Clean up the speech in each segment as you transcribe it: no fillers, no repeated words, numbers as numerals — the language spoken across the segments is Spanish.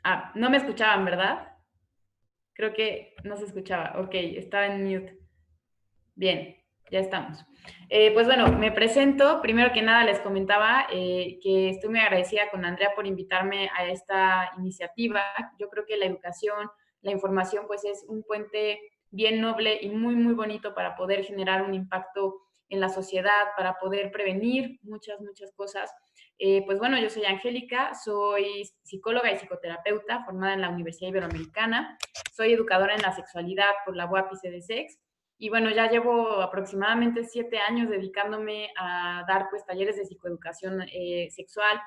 Ah, no me escuchaban, ¿verdad? Creo que no se escuchaba. Ok, estaba en mute. Bien, ya estamos. Pues bueno, me presento. Primero que nada les comentaba que estoy muy agradecida con Andrea por invitarme a esta iniciativa. Yo creo que la educación, la información, pues es un puente bien noble y muy, muy bonito para poder generar un impacto en la sociedad, para poder prevenir muchas, muchas cosas. Pues bueno, yo soy Angélica, soy psicóloga y psicoterapeuta formada en la Universidad Iberoamericana. Soy educadora en la sexualidad por la UAP y CDSEX. Y bueno, ya llevo aproximadamente 7 años dedicándome a dar pues talleres de psicoeducación sexual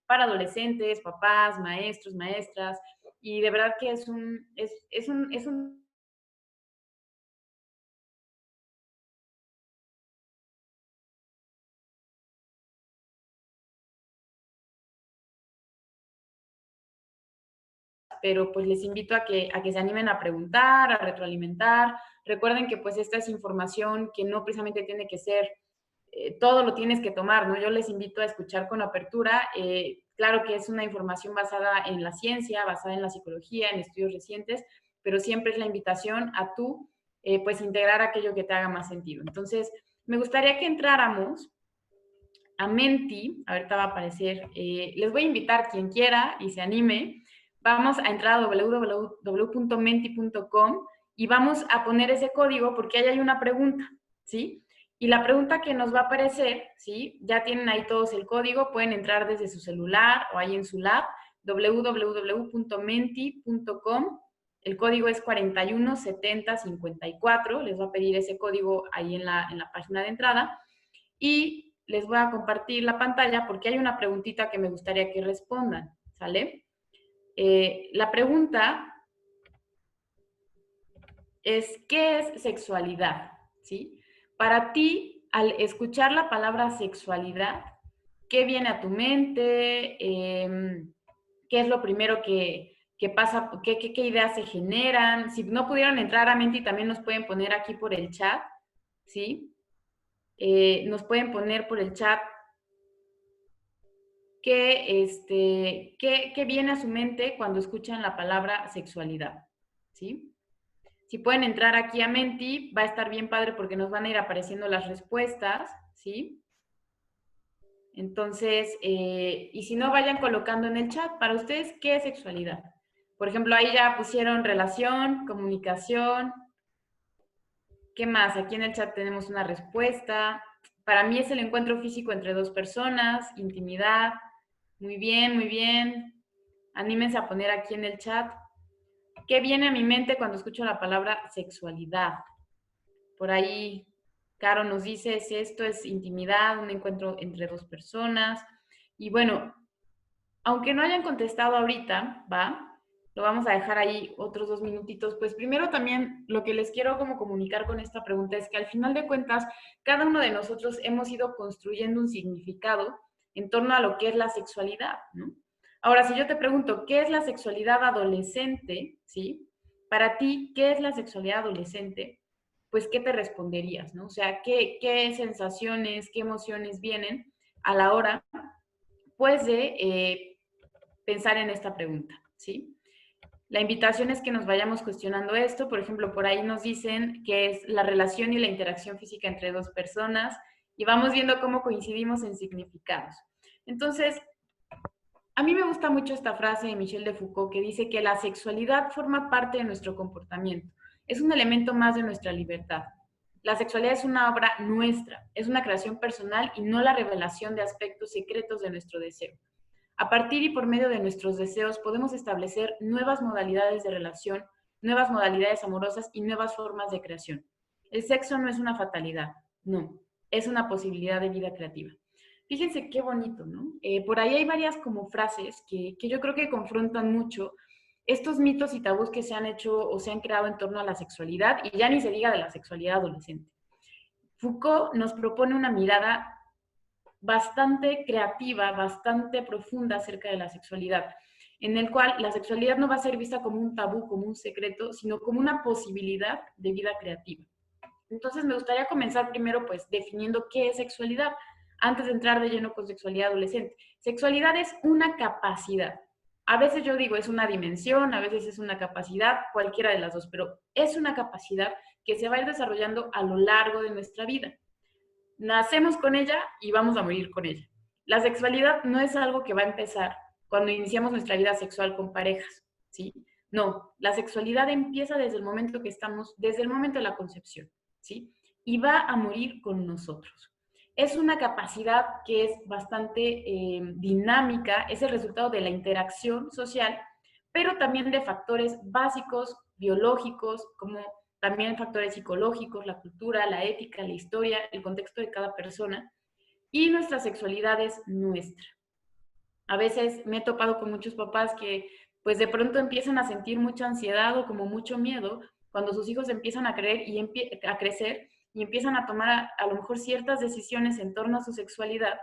para adolescentes, papás, maestros, maestras. Y de verdad que es un pero pues les invito a que se animen a preguntar, a retroalimentar. Recuerden que pues esta es información que no precisamente tiene que ser, todo lo tienes que tomar, ¿no? Yo les invito a escuchar con apertura. Claro que es una información basada en la ciencia, basada en la psicología, en estudios recientes, pero siempre es la invitación a tú, pues integrar aquello que te haga más sentido. Entonces, me gustaría que entráramos a Menti, ahorita va a aparecer, les voy a invitar quien quiera y se anime, vamos a entrar a www.menti.com y vamos a poner ese código porque ahí hay una pregunta, ¿sí? Y la pregunta que nos va a aparecer, ¿sí? Ya tienen ahí todos el código, pueden entrar desde su celular o ahí en su lab, www.menti.com, el código es 417054, les va a pedir ese código ahí en la página de entrada y les voy a compartir la pantalla porque hay una preguntita que me gustaría que respondan, ¿sale? La pregunta es, ¿qué es sexualidad? ¿Sí? Para ti, al escuchar la palabra sexualidad, ¿qué viene a tu mente? ¿Qué es lo primero que pasa? ¿Qué ideas se generan? Si no pudieron entrar a Menti, también nos pueden poner aquí por el chat, ¿sí? Nos pueden poner por el chat qué viene a su mente cuando escuchan la palabra sexualidad, ¿sí? Si pueden entrar aquí a Menti, va a estar bien padre porque nos van a ir apareciendo las respuestas, ¿sí? Entonces, y si no, vayan colocando en el chat, para ustedes, ¿qué es sexualidad? Por ejemplo, ahí ya pusieron relación, comunicación, ¿qué más? Aquí en el chat tenemos una respuesta. Para mí es el encuentro físico entre dos personas, intimidad. Muy bien, muy bien. Anímense a poner aquí en el chat qué viene a mi mente cuando escucho la palabra sexualidad. Por ahí, Caro nos dice, es esto, es intimidad, un encuentro entre dos personas. Y bueno, aunque no hayan contestado ahorita, ¿va? Lo vamos a dejar ahí otros 2 minutitos. Pues primero también lo que les quiero como comunicar con esta pregunta es que al final de cuentas, cada uno de nosotros hemos ido construyendo un significado en torno a lo que es la sexualidad, ¿no? Ahora, si yo te pregunto, ¿qué es la sexualidad adolescente? ¿Sí? Para ti, ¿qué es la sexualidad adolescente? Pues, ¿qué te responderías, no? O sea, ¿qué sensaciones, qué emociones vienen a la hora, pues, de pensar en esta pregunta, ¿sí? La invitación es que nos vayamos cuestionando esto. Por ejemplo, por ahí nos dicen que es la relación y la interacción física entre dos personas y vamos viendo cómo coincidimos en significados. Entonces, a mí me gusta mucho esta frase de Michel de Foucault que dice que la sexualidad forma parte de nuestro comportamiento, es un elemento más de nuestra libertad. La sexualidad es una obra nuestra, es una creación personal y no la revelación de aspectos secretos de nuestro deseo. A partir y por medio de nuestros deseos podemos establecer nuevas modalidades de relación, nuevas modalidades amorosas y nuevas formas de creación. El sexo no es una fatalidad, no, es una posibilidad de vida creativa. Fíjense qué bonito, ¿no? Por ahí hay varias como frases que yo creo que confrontan mucho estos mitos y tabús que se han hecho o se han creado en torno a la sexualidad y ya ni se diga de la sexualidad adolescente. Foucault nos propone una mirada bastante creativa, bastante profunda acerca de la sexualidad, en el cual la sexualidad no va a ser vista como un tabú, como un secreto, sino como una posibilidad de vida creativa. Entonces me gustaría comenzar primero pues definiendo qué es sexualidad, antes de entrar de lleno con sexualidad adolescente. Sexualidad es una capacidad, A veces yo digo es una dimensión, a veces es una capacidad, cualquiera de las dos, pero es una capacidad que se va a ir desarrollando a lo largo de nuestra vida. Nacemos con ella y vamos a morir con ella. La sexualidad no es algo que va a empezar cuando iniciamos nuestra vida sexual con parejas, ¿sí? No, la sexualidad empieza desde el momento que estamos, desde el momento de la concepción, ¿sí? Y va a morir con nosotros. Es una capacidad que es bastante dinámica, es el resultado de la interacción social, pero también de factores básicos, biológicos, como también factores psicológicos, la cultura, la ética, la historia, el contexto de cada persona, y nuestra sexualidad es nuestra. A veces me he topado con muchos papás que pues de pronto empiezan a sentir mucha ansiedad o como mucho miedo cuando sus hijos empiezan a creer y a crecer y empiezan a tomar a lo mejor ciertas decisiones en torno a su sexualidad,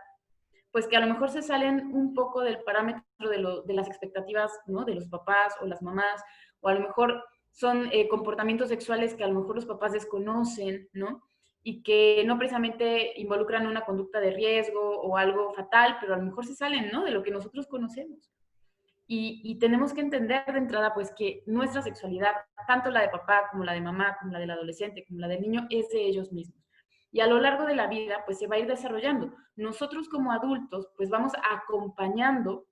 pues que a lo mejor se salen un poco del parámetro de las expectativas, ¿no? De los papás o las mamás, o a lo mejor son comportamientos sexuales que a lo mejor los papás desconocen, ¿no? Y que no precisamente involucran una conducta de riesgo o algo fatal, pero a lo mejor se salen, ¿no? De lo que nosotros conocemos. Y tenemos que entender de entrada, pues, que nuestra sexualidad, tanto la de papá como la de mamá, como la del adolescente, como la del niño, es de ellos mismos. Y a lo largo de la vida, pues, se va a ir desarrollando. Nosotros como adultos, pues, vamos acompañando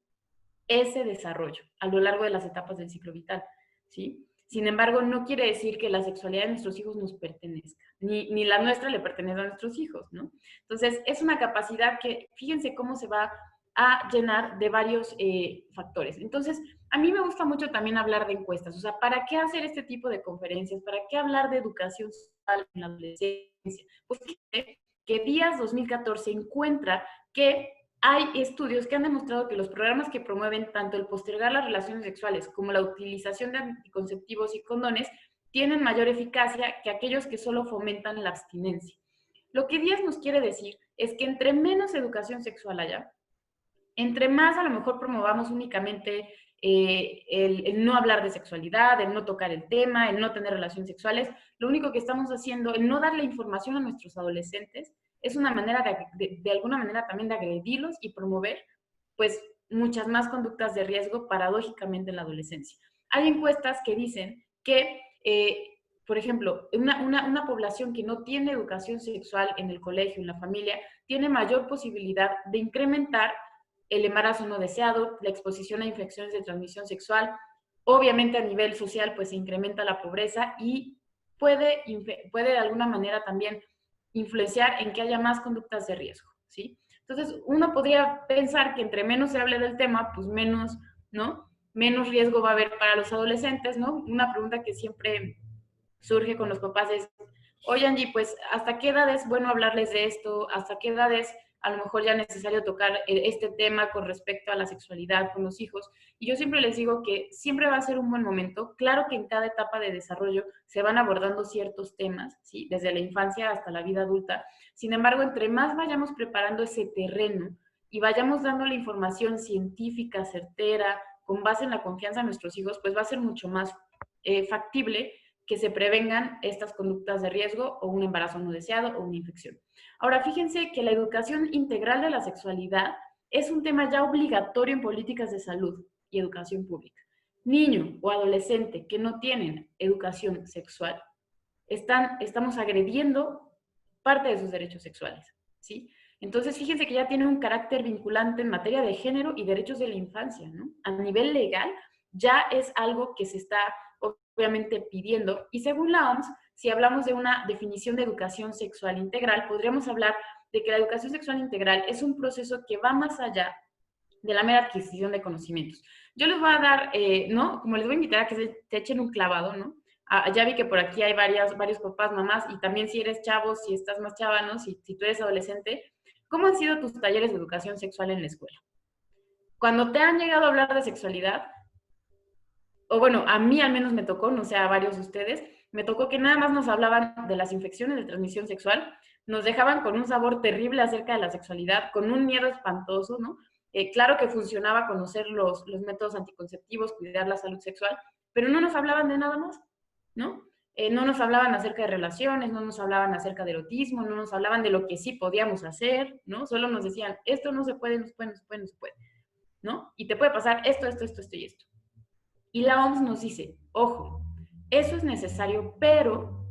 ese desarrollo a lo largo de las etapas del ciclo vital, ¿sí? Sin embargo, no quiere decir que la sexualidad de nuestros hijos nos pertenezca, ni la nuestra le pertenece a nuestros hijos, ¿no? Entonces, es una capacidad que, fíjense cómo se va a llenar de varios factores. Entonces, a mí me gusta mucho también hablar de encuestas, o sea, ¿para qué hacer este tipo de conferencias? ¿Para qué hablar de educación sexual en la adolescencia? Pues que Díaz 2014 encuentra que hay estudios que han demostrado que los programas que promueven tanto el postergar las relaciones sexuales como la utilización de anticonceptivos y condones tienen mayor eficacia que aquellos que solo fomentan la abstinencia. Lo que Díaz nos quiere decir es que entre menos educación sexual haya, entre más a lo mejor promovamos únicamente el no hablar de sexualidad, el no tocar el tema, el no tener relaciones sexuales, lo único que estamos haciendo, el no darle información a nuestros adolescentes, es una manera de alguna manera también de agredirlos y promover pues muchas más conductas de riesgo paradójicamente en la adolescencia. Hay encuestas que dicen que, por ejemplo, una población que no tiene educación sexual en el colegio, en la familia, tiene mayor posibilidad de incrementar el embarazo no deseado, la exposición a infecciones de transmisión sexual. Obviamente a nivel social pues se incrementa la pobreza y puede de alguna manera también influenciar en que haya más conductas de riesgo, ¿sí? Entonces uno podría pensar que entre menos se hable del tema, pues menos, ¿no? Menos riesgo va a haber para los adolescentes, ¿no? Una pregunta que siempre surge con los papás es, oye Angie, pues ¿hasta qué edad es bueno hablarles de esto? ¿Hasta qué edad es a lo mejor ya necesario tocar este tema con respecto a la sexualidad con los hijos? Y yo siempre les digo que siempre va a ser un buen momento. Claro que en cada etapa de desarrollo se van abordando ciertos temas, ¿sí? Desde la infancia hasta la vida adulta. Sin embargo, entre más vayamos preparando ese terreno y vayamos dando la información científica, certera, con base en la confianza de nuestros hijos, pues va a ser mucho más factible que se prevengan estas conductas de riesgo o un embarazo no deseado o una infección. Ahora, fíjense que la educación integral de la sexualidad es un tema ya obligatorio en políticas de salud y educación pública. Niño o adolescente que no tienen educación sexual, estamos agrediendo parte de sus derechos sexuales, ¿sí? Entonces, fíjense que ya tiene un carácter vinculante en materia de género y derechos de la infancia, ¿no? A nivel legal, ya es algo que se está obviamente pidiendo. Y según la OMS, si hablamos de una definición de educación sexual integral, podríamos hablar de que la educación sexual integral es un proceso que va más allá de la mera adquisición de conocimientos. Yo les voy a dar, ¿no? Como les voy a invitar a que se echen un clavado, ¿no? Ya vi que por aquí hay varios papás, mamás, y también si eres chavo, si estás más chava, ¿no? Si tú eres adolescente, ¿cómo han sido tus talleres de educación sexual en la escuela? Cuando te han llegado a hablar de sexualidad, o bueno, a mí al menos me tocó, no sé, a varios de ustedes, me tocó que nada más nos hablaban de las infecciones de transmisión sexual, nos dejaban con un sabor terrible acerca de la sexualidad, con un miedo espantoso, ¿no? Claro que funcionaba conocer los métodos anticonceptivos, cuidar la salud sexual, pero no nos hablaban de nada más, ¿no? No nos hablaban acerca de relaciones, no nos hablaban acerca de erotismo, no nos hablaban de lo que sí podíamos hacer, ¿no? Solo nos decían, esto no se puede, no se puede, no se puede, no se puede. ¿no? Y te puede pasar esto, esto, esto, esto y esto. Y la OMS nos dice, ojo, eso es necesario, pero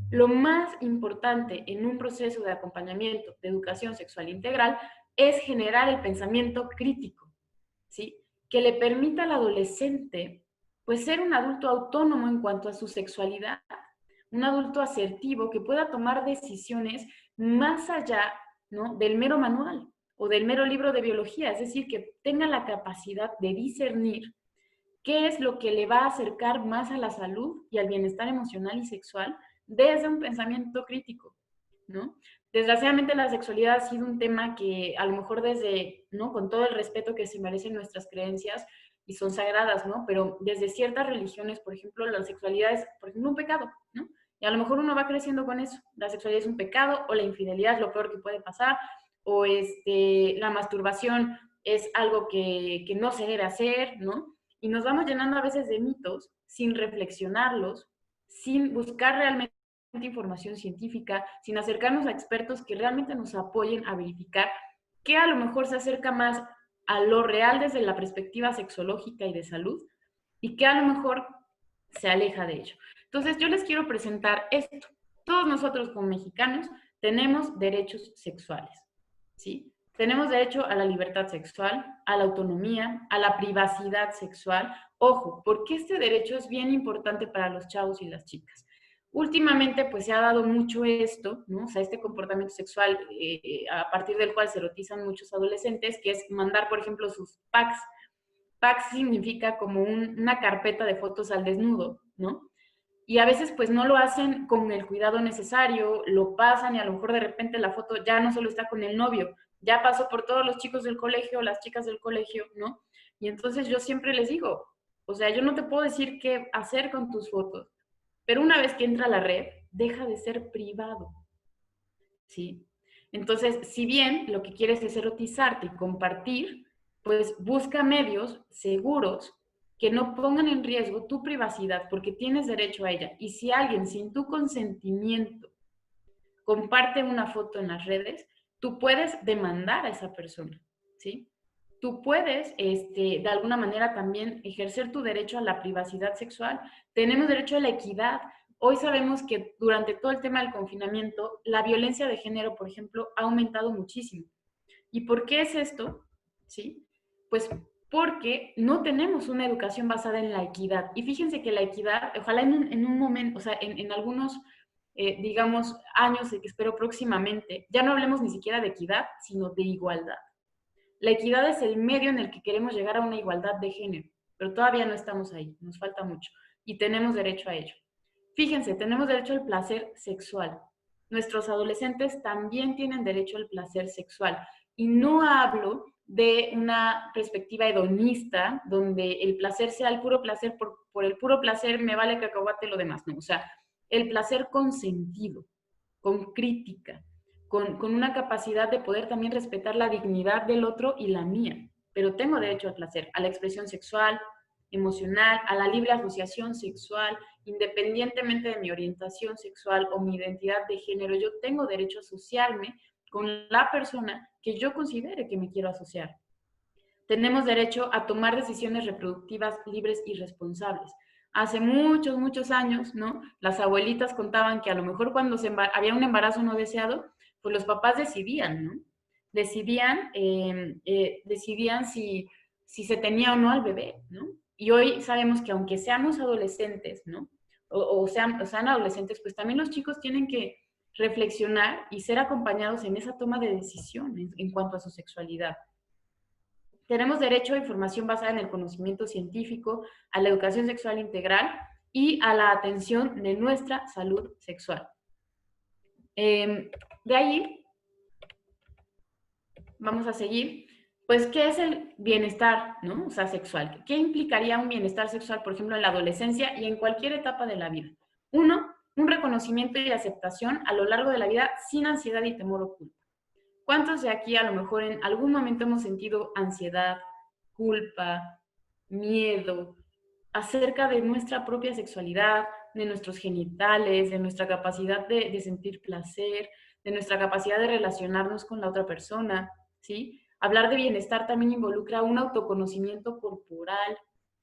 lo más importante en un proceso de acompañamiento de educación sexual integral es generar el pensamiento crítico, ¿sí? Que le permita al adolescente, pues, ser un adulto autónomo en cuanto a su sexualidad, un adulto asertivo que pueda tomar decisiones más allá, ¿no?, del mero manual o del mero libro de biología, es decir, que tenga la capacidad de discernir qué es lo que le va a acercar más a la salud y al bienestar emocional y sexual desde un pensamiento crítico, ¿no? Desgraciadamente la sexualidad ha sido un tema que a lo mejor desde, ¿no?, con todo el respeto que se merecen nuestras creencias y son sagradas, ¿no? Pero desde ciertas religiones, por ejemplo, la sexualidad es, por ejemplo, un pecado, ¿no? Y a lo mejor uno va creciendo con eso. La sexualidad es un pecado o la infidelidad es lo peor que puede pasar o la masturbación es algo que no se debe hacer, ¿no? Y nos vamos llenando a veces de mitos sin reflexionarlos, sin buscar realmente información científica, sin acercarnos a expertos que realmente nos apoyen a verificar qué a lo mejor se acerca más a lo real desde la perspectiva sexológica y de salud y qué a lo mejor se aleja de ello. Entonces yo les quiero presentar esto. Todos nosotros como mexicanos tenemos derechos sexuales, ¿sí? Tenemos derecho a la libertad sexual, a la autonomía, a la privacidad sexual. Ojo, porque este derecho es bien importante para los chavos y las chicas. Últimamente, pues se ha dado mucho esto, ¿no? O sea, este comportamiento sexual a partir del cual se erotizan muchos adolescentes, que es mandar, por ejemplo, sus packs. Packs significa como una carpeta de fotos al desnudo, ¿no? Y a veces pues no lo hacen con el cuidado necesario, lo pasan y a lo mejor de repente la foto ya no solo está con el novio, ya pasó por todos los chicos del colegio, las chicas del colegio, ¿no? Y entonces yo siempre les digo, o sea, yo no te puedo decir qué hacer con tus fotos, pero una vez que entra a la red, deja de ser privado, ¿sí? Entonces, si bien lo que quieres es erotizarte y compartir, pues busca medios seguros que no pongan en riesgo tu privacidad porque tienes derecho a ella. Y si alguien sin tu consentimiento comparte una foto en las redes, tú puedes demandar a esa persona, ¿sí? Tú puedes, de alguna manera también ejercer tu derecho a la privacidad sexual. Tenemos derecho a la equidad. Hoy sabemos que durante todo el tema del confinamiento, la violencia de género, por ejemplo, ha aumentado muchísimo. ¿Y por qué es esto? ¿Sí? Pues porque no tenemos una educación basada en la equidad. Y fíjense que la equidad, ojalá en un momento, o sea, en algunos, digamos, años que espero próximamente, ya no hablemos ni siquiera de equidad, sino de igualdad. La equidad es el medio en el que queremos llegar a una igualdad de género, pero todavía no estamos ahí, nos falta mucho y tenemos derecho a ello. Fíjense, tenemos derecho al placer sexual. Nuestros adolescentes también tienen derecho al placer sexual. Y no hablo de una perspectiva hedonista, donde el placer sea el puro placer, por el puro placer me vale cacahuate lo demás, no. O sea, el placer consentido, con crítica, con una capacidad de poder también respetar la dignidad del otro y la mía. Pero tengo derecho al placer, a la expresión sexual, emocional, a la libre asociación sexual, independientemente de mi orientación sexual o mi identidad de género, yo tengo derecho a asociarme con la persona que yo considere que me quiero asociar. Tenemos derecho a tomar decisiones reproductivas libres y responsables. Hace muchos, muchos años, ¿no? Las abuelitas contaban que a lo mejor cuando había un embarazo no deseado, pues los papás decidían, ¿no? Decidían si se tenía o no al bebé, ¿no? Y hoy sabemos que aunque seamos adolescentes, ¿no? O sean adolescentes, pues también los chicos tienen que reflexionar y ser acompañados en esa toma de decisiones en cuanto a su sexualidad. Tenemos derecho a información basada en el conocimiento científico, a la educación sexual integral y a la atención de nuestra salud sexual. De ahí vamos a seguir. Pues, ¿qué es el bienestar, ¿no? O sea, sexual? ¿Qué implicaría un bienestar sexual, por ejemplo, en la adolescencia y en cualquier etapa de la vida? Uno, un reconocimiento y aceptación a lo largo de la vida sin ansiedad y temor o culpa. ¿Cuántos de aquí a lo mejor en algún momento hemos sentido ansiedad, culpa, miedo acerca de nuestra propia sexualidad, de nuestros genitales, de nuestra capacidad de sentir placer, de nuestra capacidad de relacionarnos con la otra persona, ¿sí? Hablar de bienestar también involucra un autoconocimiento corporal,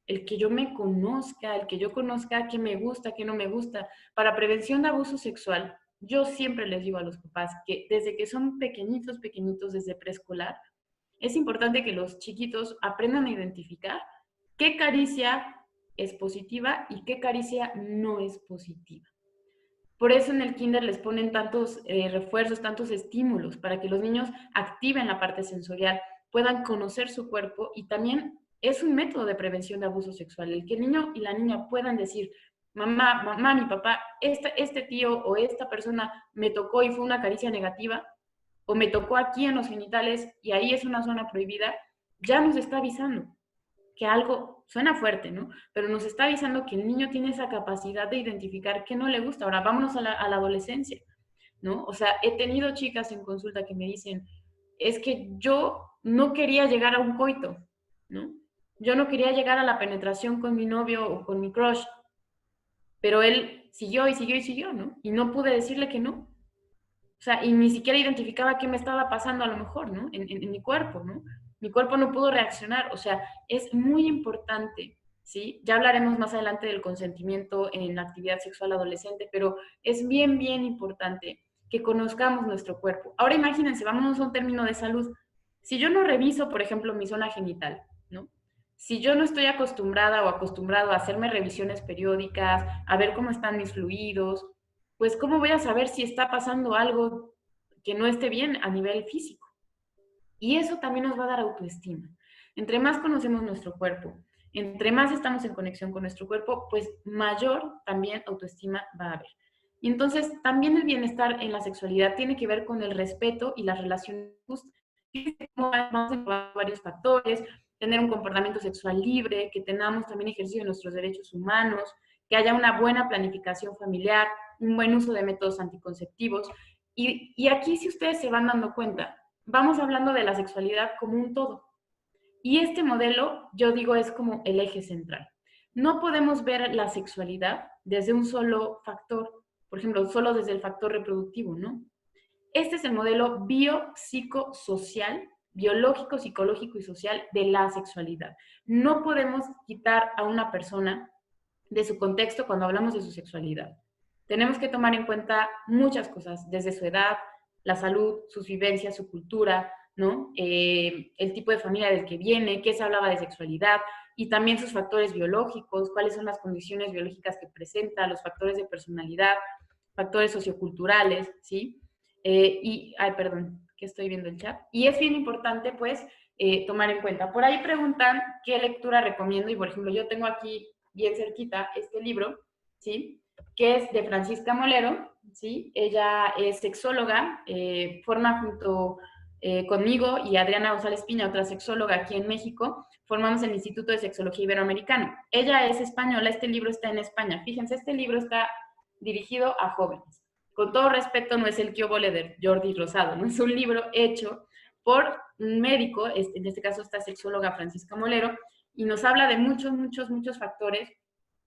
el que yo me conozca, el que yo conozca qué me gusta, qué no me gusta. Para prevención de abuso sexual, yo siempre les digo a los papás que desde que son pequeñitos, pequeñitos, desde preescolar, es importante que los chiquitos aprendan a identificar qué caricia es positiva y qué caricia no es positiva. Por eso en el kinder les ponen tantos refuerzos, tantos estímulos, para que los niños activen la parte sensorial, puedan conocer su cuerpo, y también es un método de prevención de abuso sexual, el que el niño y la niña puedan decir, mamá, mamá, mi papá, este tío o esta persona me tocó y fue una caricia negativa, o me tocó aquí en los genitales y ahí es una zona prohibida, ya nos está avisando que algo suena fuerte, ¿no? Pero nos está avisando que el niño tiene esa capacidad de identificar qué no le gusta. Ahora, vámonos a la adolescencia, ¿no? O sea, he tenido chicas en consulta que me dicen, es que yo no quería llegar a un coito, ¿no? Yo no quería llegar a la penetración con mi novio o con mi crush, pero él siguió y siguió y siguió, ¿no? Y no pude decirle que no. O sea, y ni siquiera identificaba qué me estaba pasando a lo mejor, ¿no? En mi cuerpo, ¿no? Mi cuerpo no pudo reaccionar. O sea, es muy importante, ¿sí? Ya hablaremos más adelante del consentimiento en la actividad sexual adolescente, pero es bien, bien importante que conozcamos nuestro cuerpo. Ahora imagínense, vámonos a un término de salud. Si yo no reviso, por ejemplo, mi zona genital, ¿no? Si yo no estoy acostumbrada o acostumbrado a hacerme revisiones periódicas, a ver cómo están mis fluidos, pues ¿cómo voy a saber si está pasando algo que no esté bien a nivel físico? Y eso también nos va a dar autoestima. Entre más conocemos nuestro cuerpo, entre más estamos en conexión con nuestro cuerpo, pues mayor también autoestima va a haber. Y entonces también el bienestar en la sexualidad tiene que ver con el respeto y las relaciones justas. Vamos a encontrar varios factores, tener un comportamiento sexual libre, que tengamos también ejercicio de nuestros derechos humanos, que haya una buena planificación familiar, un buen uso de métodos anticonceptivos. Y aquí, si ustedes se van dando cuenta, vamos hablando de la sexualidad como un todo. Y este modelo, yo digo, es como el eje central. No podemos ver la sexualidad desde un solo factor, por ejemplo, solo desde el factor reproductivo, ¿no? Este es el modelo biopsicosocial, biológico, psicológico y social de la sexualidad. No podemos quitar a una persona de su contexto cuando hablamos de su sexualidad. Tenemos que tomar en cuenta muchas cosas, desde su edad, la salud, sus vivencias, su cultura, ¿no? El tipo de familia del que viene, qué se hablaba de sexualidad, y también sus factores biológicos, cuáles son las condiciones biológicas que presenta, los factores de personalidad, factores socioculturales, ¿sí? Ay, perdón, que estoy viendo el chat. Y es bien importante, pues, tomar en cuenta. Por ahí preguntan qué lectura recomiendo, y por ejemplo, yo tengo aquí bien cerquita este libro, ¿sí? Que es de Francisca Molero, ¿sí? Ella es sexóloga, forma junto conmigo y Adriana González Piña, otra sexóloga aquí en México, formamos el Instituto de Sexología Iberoamericano. Ella es española, este libro está en España. Fíjense, este libro está dirigido a jóvenes. Con todo respeto, no es el Kyobole de Jordi Rosado, no es un libro hecho por un médico, en este caso esta sexóloga Francisca Molero, y nos habla de muchos, muchos, muchos factores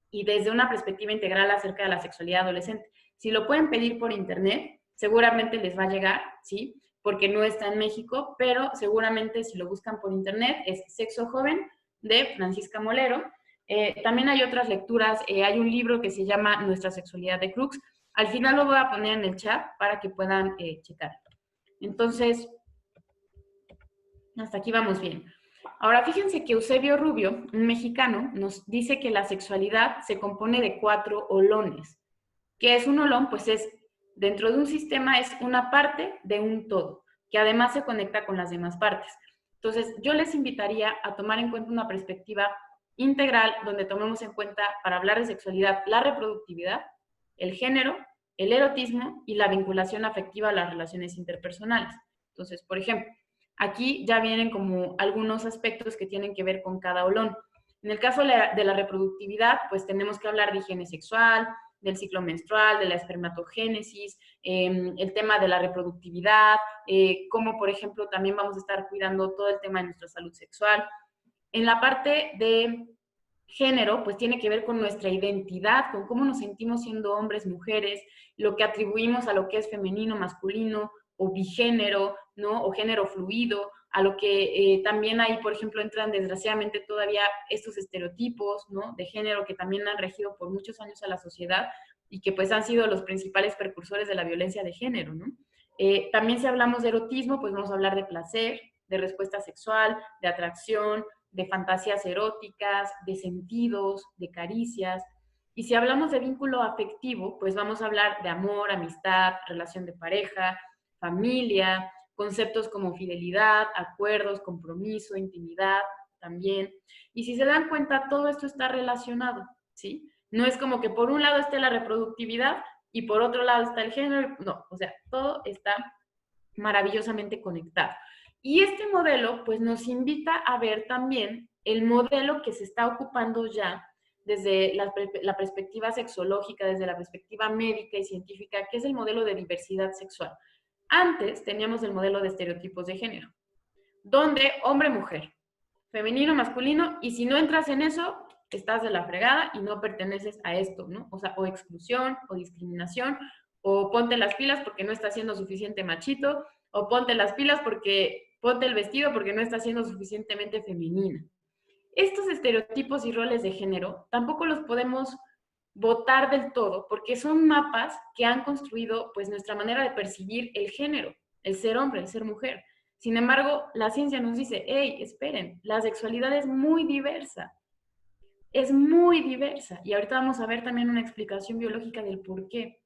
y desde una perspectiva integral acerca de la sexualidad adolescente. Si lo pueden pedir por internet, seguramente les va a llegar, ¿sí? Porque no está en México, pero seguramente si lo buscan por internet es Sexo Joven de Francisca Molero. También hay otras lecturas, hay un libro que se llama Nuestra Sexualidad de Crux. Al final lo voy a poner en el chat para que puedan checar. Entonces, hasta aquí vamos bien. Ahora, fíjense que Eusebio Rubio, un mexicano, nos dice que la sexualidad se compone de 4 olones. ¿Qué es un olón? Pues es, dentro de un sistema, es una parte de un todo, que además se conecta con las demás partes. Entonces, yo les invitaría a tomar en cuenta una perspectiva integral donde tomemos en cuenta, para hablar de sexualidad, la reproductividad, el género, el erotismo y la vinculación afectiva a las relaciones interpersonales. Entonces, por ejemplo, aquí ya vienen como algunos aspectos que tienen que ver con cada olón. En el caso de la reproductividad, pues tenemos que hablar de higiene sexual, del ciclo menstrual, de la espermatogénesis, el tema de la reproductividad, como por ejemplo también vamos a estar cuidando todo el tema de nuestra salud sexual. En la parte de género, pues tiene que ver con nuestra identidad, con cómo nos sentimos siendo hombres, mujeres, lo que atribuimos a lo que es femenino, masculino, o bigénero, ¿no? O género fluido, a lo que también ahí, por ejemplo, entran desgraciadamente todavía estos estereotipos, ¿no? De género que también han regido por muchos años a la sociedad y que pues han sido los principales precursores de la violencia de género, ¿no? También si hablamos de erotismo, pues vamos a hablar de placer, de respuesta sexual, de atracción, de fantasías eróticas, de sentidos, de caricias. Y si hablamos de vínculo afectivo, pues vamos a hablar de amor, amistad, relación de pareja, familia, conceptos como fidelidad, acuerdos, compromiso, intimidad también. Y si se dan cuenta, todo esto está relacionado, ¿sí? No es como que por un lado esté la reproductividad y por otro lado está el género, no, o sea, todo está maravillosamente conectado. Y este modelo, pues nos invita a ver también el modelo que se está ocupando ya desde la perspectiva sexológica, desde la perspectiva médica y científica, que es el modelo de diversidad sexual. Antes teníamos el modelo de estereotipos de género, donde hombre-mujer, femenino, masculino, y si no entras en eso, estás de la fregada y no perteneces a esto, ¿no? O sea, o exclusión, o discriminación, o ponte las pilas porque no estás siendo suficiente machito, o ponte las pilas porque ponte el vestido porque no estás siendo suficientemente femenina. Estos estereotipos y roles de género tampoco los podemos votar del todo porque son mapas que han construido pues nuestra manera de percibir el género, el ser hombre, el ser mujer. Sin embargo, la ciencia nos dice, hey, esperen, la sexualidad es muy diversa. Y ahorita vamos a ver también una explicación biológica del por qué.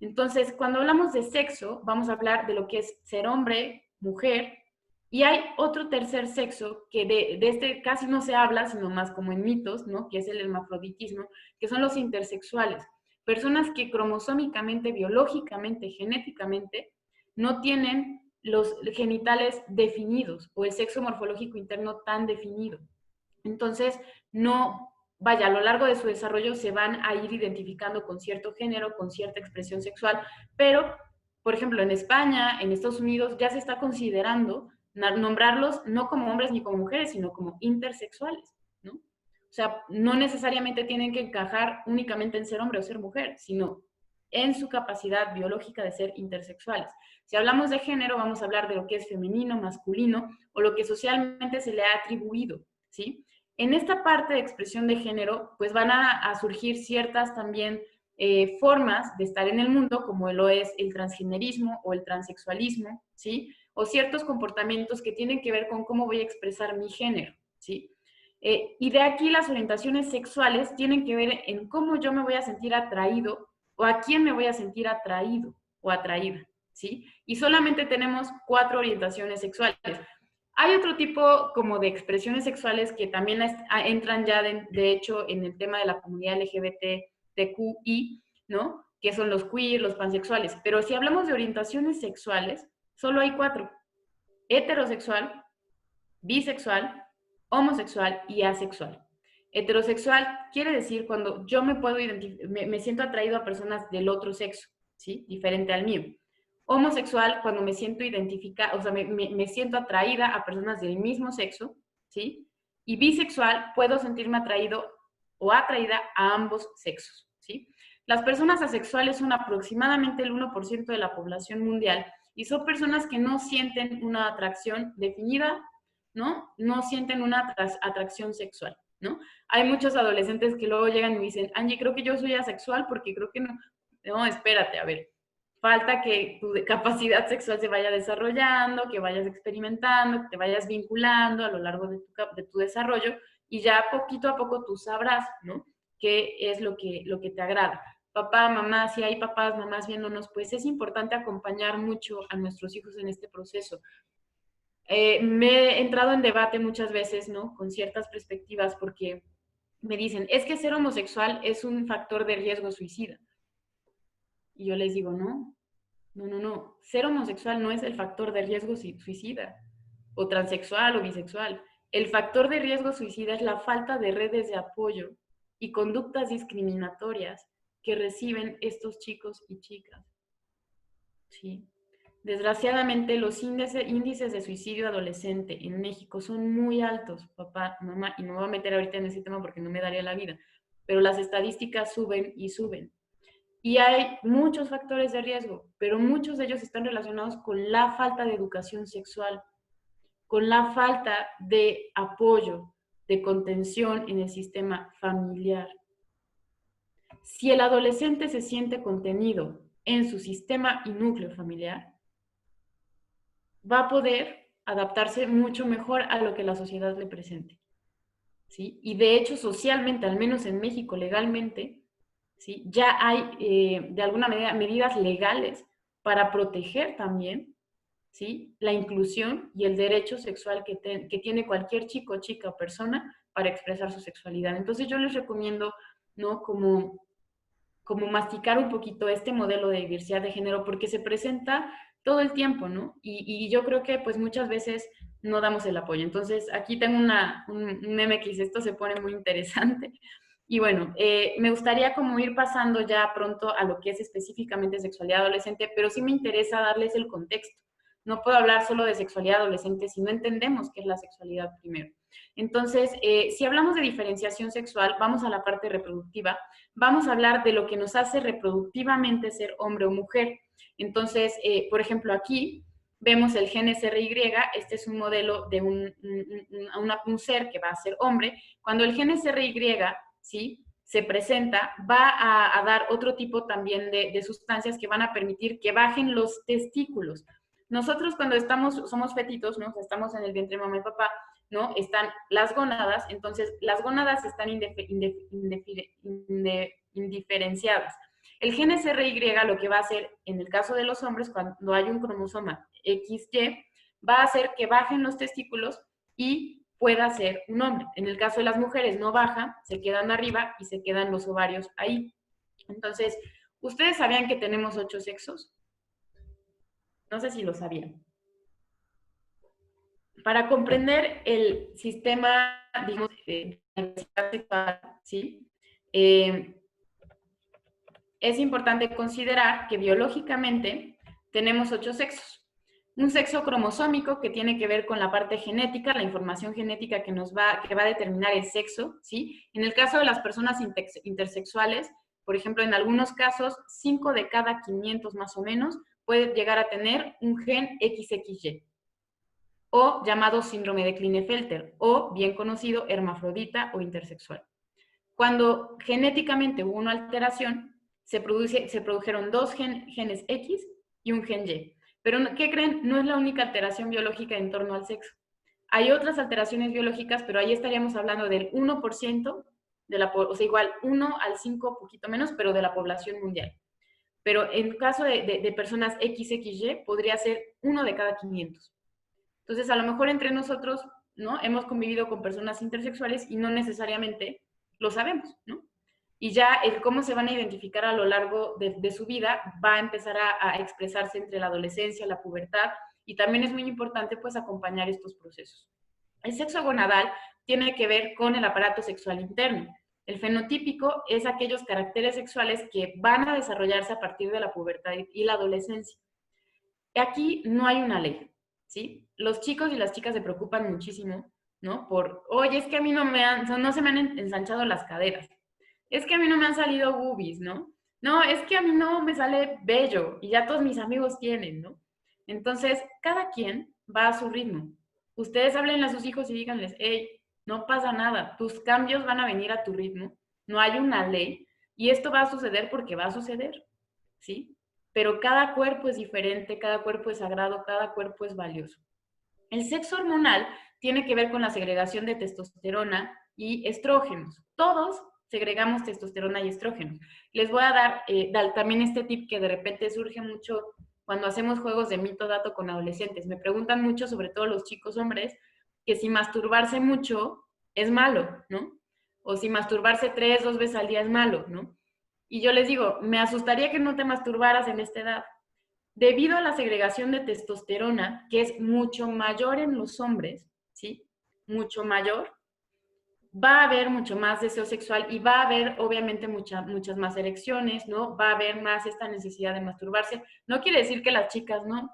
Entonces, cuando hablamos de sexo, vamos a hablar de lo que es ser hombre, mujer, y hay otro tercer sexo que de este casi no se habla, sino más como en mitos, ¿no? Que es el hermafroditismo, que son los intersexuales. Personas que cromosómicamente, biológicamente, genéticamente, no tienen los genitales definidos o el sexo morfológico interno tan definido. Entonces, no, vaya, a lo largo de su desarrollo se van a ir identificando con cierto género, con cierta expresión sexual, pero, por ejemplo, en España, en Estados Unidos, ya se está considerando nombrarlos no como hombres ni como mujeres, sino como intersexuales, ¿no? O sea, no necesariamente tienen que encajar únicamente en ser hombre o ser mujer, sino en su capacidad biológica de ser intersexuales. Si hablamos de género, vamos a hablar de lo que es femenino, masculino, o lo que socialmente se le ha atribuido, ¿sí? En esta parte de expresión de género, pues van a surgir ciertas también formas de estar en el mundo, como lo es el transgenerismo o el transexualismo, ¿sí? O ciertos comportamientos que tienen que ver con cómo voy a expresar mi género, ¿sí? Y de aquí las orientaciones sexuales tienen que ver en cómo yo me voy a sentir atraído o a quién me voy a sentir atraído o atraída, ¿sí? Y solamente tenemos 4 orientaciones sexuales. Hay otro tipo como de expresiones sexuales que también entran ya de hecho en el tema de la comunidad LGBTQI, ¿no? Que son los queer, los pansexuales. Pero si hablamos de orientaciones sexuales, solo hay 4. Heterosexual, bisexual, homosexual y asexual. Heterosexual quiere decir cuando yo me puedo me siento atraído a personas del otro sexo, ¿sí? Diferente al mío. Homosexual cuando me siento identificada, o sea, me siento atraída a personas del mismo sexo, ¿sí? Y bisexual puedo sentirme atraído o atraída a ambos sexos, ¿sí? Las personas asexuales son aproximadamente el 1% de la población mundial y son personas que no sienten una atracción definida, ¿no? No sienten una atracción sexual, ¿no? Hay muchos adolescentes que luego llegan y me dicen, Angie, creo que yo soy asexual porque creo que no. No, espérate, a ver. Falta que tu capacidad sexual se vaya desarrollando, que vayas experimentando, que te vayas vinculando a lo largo de tu desarrollo y ya poquito a poco tú sabrás, ¿no? ¿Qué es lo que te agrada? Papá, mamá, si hay papás, mamás viéndonos, pues es importante acompañar mucho a nuestros hijos en este proceso. Me he entrado en debate muchas veces, ¿no? Con ciertas perspectivas porque me dicen, es que ser homosexual es un factor de riesgo suicida. Y yo les digo, no, no, no, no. Ser homosexual no es el factor de riesgo suicida, o transexual o bisexual. El factor de riesgo suicida es la falta de redes de apoyo y conductas discriminatorias que reciben estos chicos y chicas. ¿Sí? Desgraciadamente, los índices de suicidio adolescente en México son muy altos, papá, mamá, y no me voy a meter ahorita en ese tema porque no me daría la vida, pero las estadísticas suben y suben. Y hay muchos factores de riesgo, pero muchos de ellos están relacionados con la falta de educación sexual, con la falta de apoyo, de contención en el sistema familiar. Si el adolescente se siente contenido en su sistema y núcleo familiar, va a poder adaptarse mucho mejor a lo que la sociedad le presente, ¿sí? Y de hecho, socialmente, al menos en México, legalmente, ¿sí? Ya hay, de alguna manera, medidas legales para proteger también, ¿sí? La inclusión y el derecho sexual que tiene cualquier chico, chica o persona para expresar su sexualidad. Entonces yo les recomiendo, ¿no? Como masticar un poquito este modelo de diversidad de género porque se presenta todo el tiempo, ¿no? Y yo creo que pues muchas veces no damos el apoyo. Entonces aquí tengo un meme que dice, esto se pone muy interesante. Y bueno, me gustaría como ir pasando ya pronto a lo que es específicamente sexualidad adolescente, pero sí me interesa darles el contexto. No puedo hablar solo de sexualidad adolescente si no entendemos qué es la sexualidad primero. Entonces, si hablamos de diferenciación sexual, vamos a la parte reproductiva, vamos a hablar de lo que nos hace reproductivamente ser hombre o mujer. Entonces, por ejemplo, aquí vemos el gen SRY, este es un modelo de un ser que va a ser hombre. Cuando el gen SRY, ¿sí?, se presenta, va a dar otro tipo también de sustancias que van a permitir que bajen los testículos. Nosotros cuando somos fetitos, ¿no? O sea, estamos en el vientre de mamá y papá, ¿no? Están las gónadas, entonces las gónadas están indiferenciadas. El gen SRY lo que va a hacer en el caso de los hombres, cuando hay un cromosoma XY, va a hacer que bajen los testículos y pueda ser un hombre. En el caso de las mujeres no baja, se quedan arriba y se quedan los ovarios ahí. Entonces, ¿ustedes sabían que tenemos 8 sexos? No sé si lo sabían. Para comprender el sistema, digamos, de diversidad sexual, ¿sí? Es importante considerar que biológicamente tenemos 8 sexos. Un sexo cromosómico que tiene que ver con la parte genética, la información genética que va a determinar el sexo, ¿sí? En el caso de las personas intersexuales, por ejemplo, en algunos casos, 5 de cada 500 más o menos puede llegar a tener un gen XXY, o llamado síndrome de Klinefelter, o bien conocido hermafrodita o intersexual. Cuando genéticamente hubo una alteración, se produjeron dos genes X y un gen Y. Pero, ¿qué creen? No es la única alteración biológica en torno al sexo. Hay otras alteraciones biológicas, pero ahí estaríamos hablando del 1% de la, o sea, igual 1 al 5, poquito menos, pero de la población mundial. Pero en caso de personas XXY, podría ser 1 de cada 500. Entonces, a lo mejor entre nosotros, ¿no? Hemos convivido con personas intersexuales y no necesariamente lo sabemos, ¿no? Y ya el cómo se van a identificar a lo largo de su vida va a empezar a expresarse entre la adolescencia, la pubertad, y también es muy importante pues acompañar estos procesos. El sexo gonadal tiene que ver con el aparato sexual interno. El fenotípico es aquellos caracteres sexuales que van a desarrollarse a partir de la pubertad y la adolescencia. Aquí no hay una ley, ¿sí? Los chicos y las chicas se preocupan muchísimo, ¿no? Oye, es que a mí no se me han ensanchado las caderas. Es que a mí no me han salido boobies, ¿no? No, es que a mí no me sale bello y ya todos mis amigos tienen, ¿no? Entonces, cada quien va a su ritmo. Ustedes hablen a sus hijos y díganles, hey, no pasa nada, tus cambios van a venir a tu ritmo, no hay una ley y esto va a suceder porque va a suceder, ¿sí? Pero cada cuerpo es diferente, cada cuerpo es sagrado, cada cuerpo es valioso. El sexo hormonal tiene que ver con la segregación de testosterona y estrógenos. Todos segregamos testosterona y estrógenos. Les voy a dar también este tip que de repente surge mucho cuando hacemos juegos de mito dato con adolescentes. Me preguntan mucho, sobre todo los chicos hombres, que si masturbarse mucho es malo, ¿no? O si masturbarse 2 veces al día es malo, ¿no? Y yo les digo, me asustaría que no te masturbaras en esta edad. Debido a la segregación de testosterona, que es mucho mayor en los hombres, ¿sí? Mucho mayor, va a haber mucho más deseo sexual y va a haber obviamente muchas más erecciones, ¿no? Va a haber más esta necesidad de masturbarse. No quiere decir que las chicas no.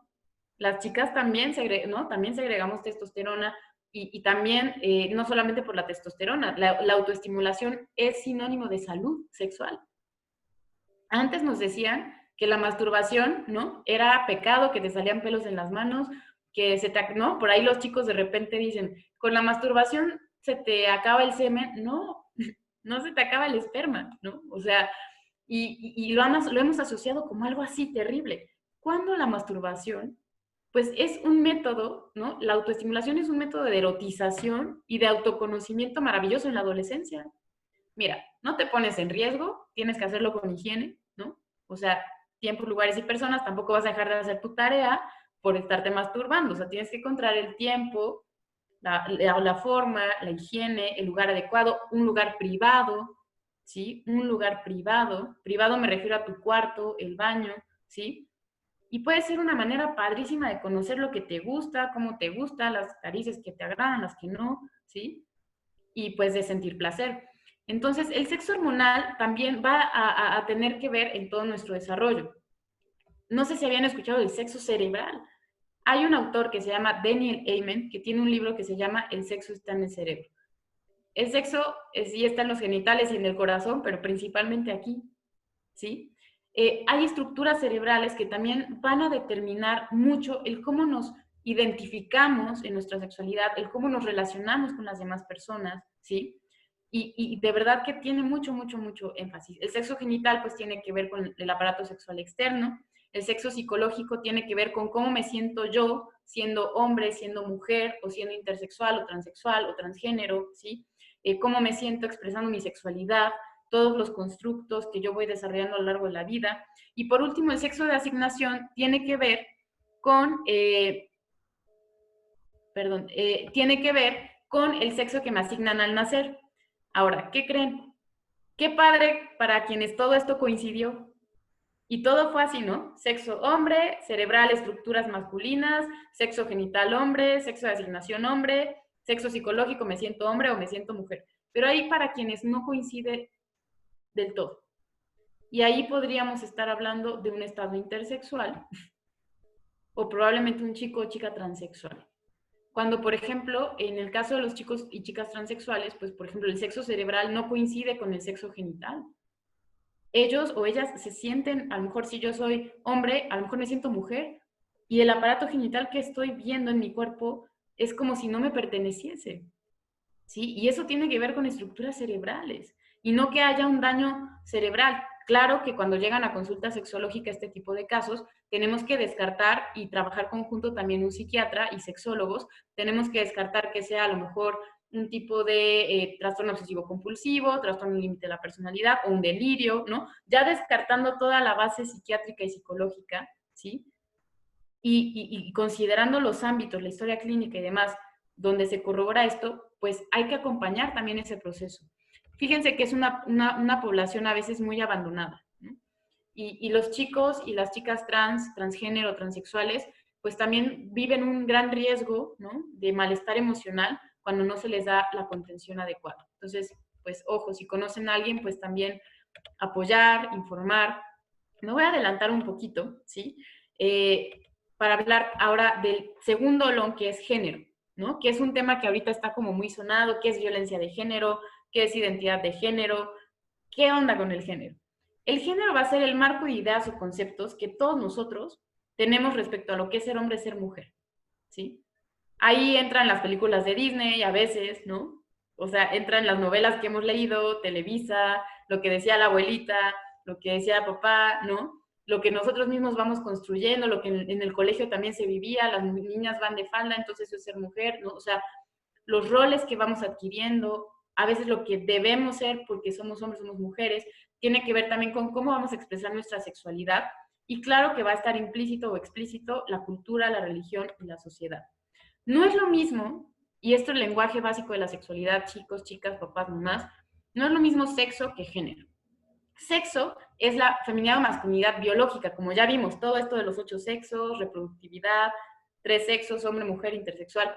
Las chicas también, ¿no? También segregamos testosterona y también, no solamente por la testosterona, la autoestimulación es sinónimo de salud sexual. Antes nos decían que la masturbación, ¿no? Era pecado, que te salían pelos en las manos, que se te, ¿no? Por ahí los chicos de repente dicen, con la masturbación se te acaba el semen. No, no se te acaba el esperma, ¿no? O sea, y lo hemos asociado como algo así terrible. Cuando la masturbación, pues es un método, ¿no? La autoestimulación es un método de erotización y de autoconocimiento maravilloso en la adolescencia. Mira, no te pones en riesgo, tienes que hacerlo con higiene, ¿no? O sea, tiempos, lugares y personas, tampoco vas a dejar de hacer tu tarea por estarte masturbando, o sea, tienes que encontrar el tiempo, la forma, la higiene, el lugar adecuado, un lugar privado, ¿sí? Un lugar privado. Privado me refiero a tu cuarto, el baño, ¿sí? Y puede ser una manera padrísima de conocer lo que te gusta, cómo te gusta, las caricias que te agradan, las que no, ¿sí? Y pues de sentir placer. Entonces, el sexo hormonal también va a tener que ver en todo nuestro desarrollo. No sé si habían escuchado del sexo cerebral. Hay un autor que se llama Daniel Amen, que tiene un libro que se llama El sexo está en el cerebro. El sexo sí está en los genitales y en el corazón, pero principalmente aquí, ¿sí? Hay estructuras cerebrales que también van a determinar mucho el cómo nos identificamos en nuestra sexualidad, el cómo nos relacionamos con las demás personas, ¿sí? Y de verdad que tiene mucho, mucho, mucho énfasis. El sexo genital pues tiene que ver con el aparato sexual externo, el sexo psicológico tiene que ver con cómo me siento yo siendo hombre, siendo mujer, o siendo intersexual, o transexual, o transgénero, ¿sí? Cómo me siento expresando mi sexualidad, todos los constructos que yo voy desarrollando a lo largo de la vida. Y por último, el sexo de asignación tiene que ver con, tiene que ver con el sexo que me asignan al nacer. Ahora, ¿qué creen? Qué padre para quienes todo esto coincidió. Y todo fue así, ¿no? Sexo hombre, cerebral, estructuras masculinas, sexo genital hombre, sexo de asignación hombre, sexo psicológico, me siento hombre o me siento mujer. Pero ahí para quienes no coincide del todo. Y ahí podríamos estar hablando de un estado intersexual o probablemente un chico o chica transexual. Cuando, por ejemplo, en el caso de los chicos y chicas transexuales, pues, por ejemplo, el sexo cerebral no coincide con el sexo genital. Ellos o ellas se sienten, a lo mejor si yo soy hombre, a lo mejor me siento mujer, y el aparato genital que estoy viendo en mi cuerpo es como si no me perteneciese, ¿sí? Y eso tiene que ver con estructuras cerebrales, y no que haya un daño cerebral. Claro que cuando llegan a consulta sexológica este tipo de casos, tenemos que descartar y trabajar conjunto también un psiquiatra y sexólogos, tenemos que descartar que sea a lo mejor un tipo de trastorno obsesivo compulsivo, trastorno límite de la personalidad o un delirio, ¿no? Ya descartando toda la base psiquiátrica y psicológica, ¿sí? Y considerando los ámbitos, la historia clínica y demás, donde se corrobora esto, pues hay que acompañar también ese proceso. Fíjense que es una población a veces muy abandonada, ¿no? Y los chicos y las chicas trans, transgénero, transexuales, pues también viven un gran riesgo, ¿no? De malestar emocional cuando no se les da la contención adecuada. Entonces, pues ojo, si conocen a alguien, pues también apoyar, informar. Me voy a adelantar un poquito, ¿sí? Para hablar ahora del segundo olón, que es género, ¿no? Que es un tema que ahorita está como muy sonado, qué es violencia de género, qué es identidad de género, qué onda con el género. El género va a ser el marco de ideas o conceptos que todos nosotros tenemos respecto a lo que es ser hombre, ser mujer, ¿sí? Ahí entran las películas de Disney a veces, ¿no? O sea, entran las novelas que hemos leído, Televisa, lo que decía la abuelita, lo que decía papá, ¿no? Lo que nosotros mismos vamos construyendo, lo que en el colegio también se vivía, las niñas van de falda, entonces eso es ser mujer, ¿no? O sea, los roles que vamos adquiriendo, a veces lo que debemos ser porque somos hombres, somos mujeres, tiene que ver también con cómo vamos a expresar nuestra sexualidad y claro que va a estar implícito o explícito la cultura, la religión y la sociedad. No es lo mismo, y esto es el lenguaje básico de la sexualidad, chicos, chicas, papás, mamás, no es lo mismo sexo que género. Sexo es la feminidad o masculinidad biológica, como ya vimos, todo esto de los 8 sexos, reproductividad, 3 sexos, hombre, mujer, intersexual.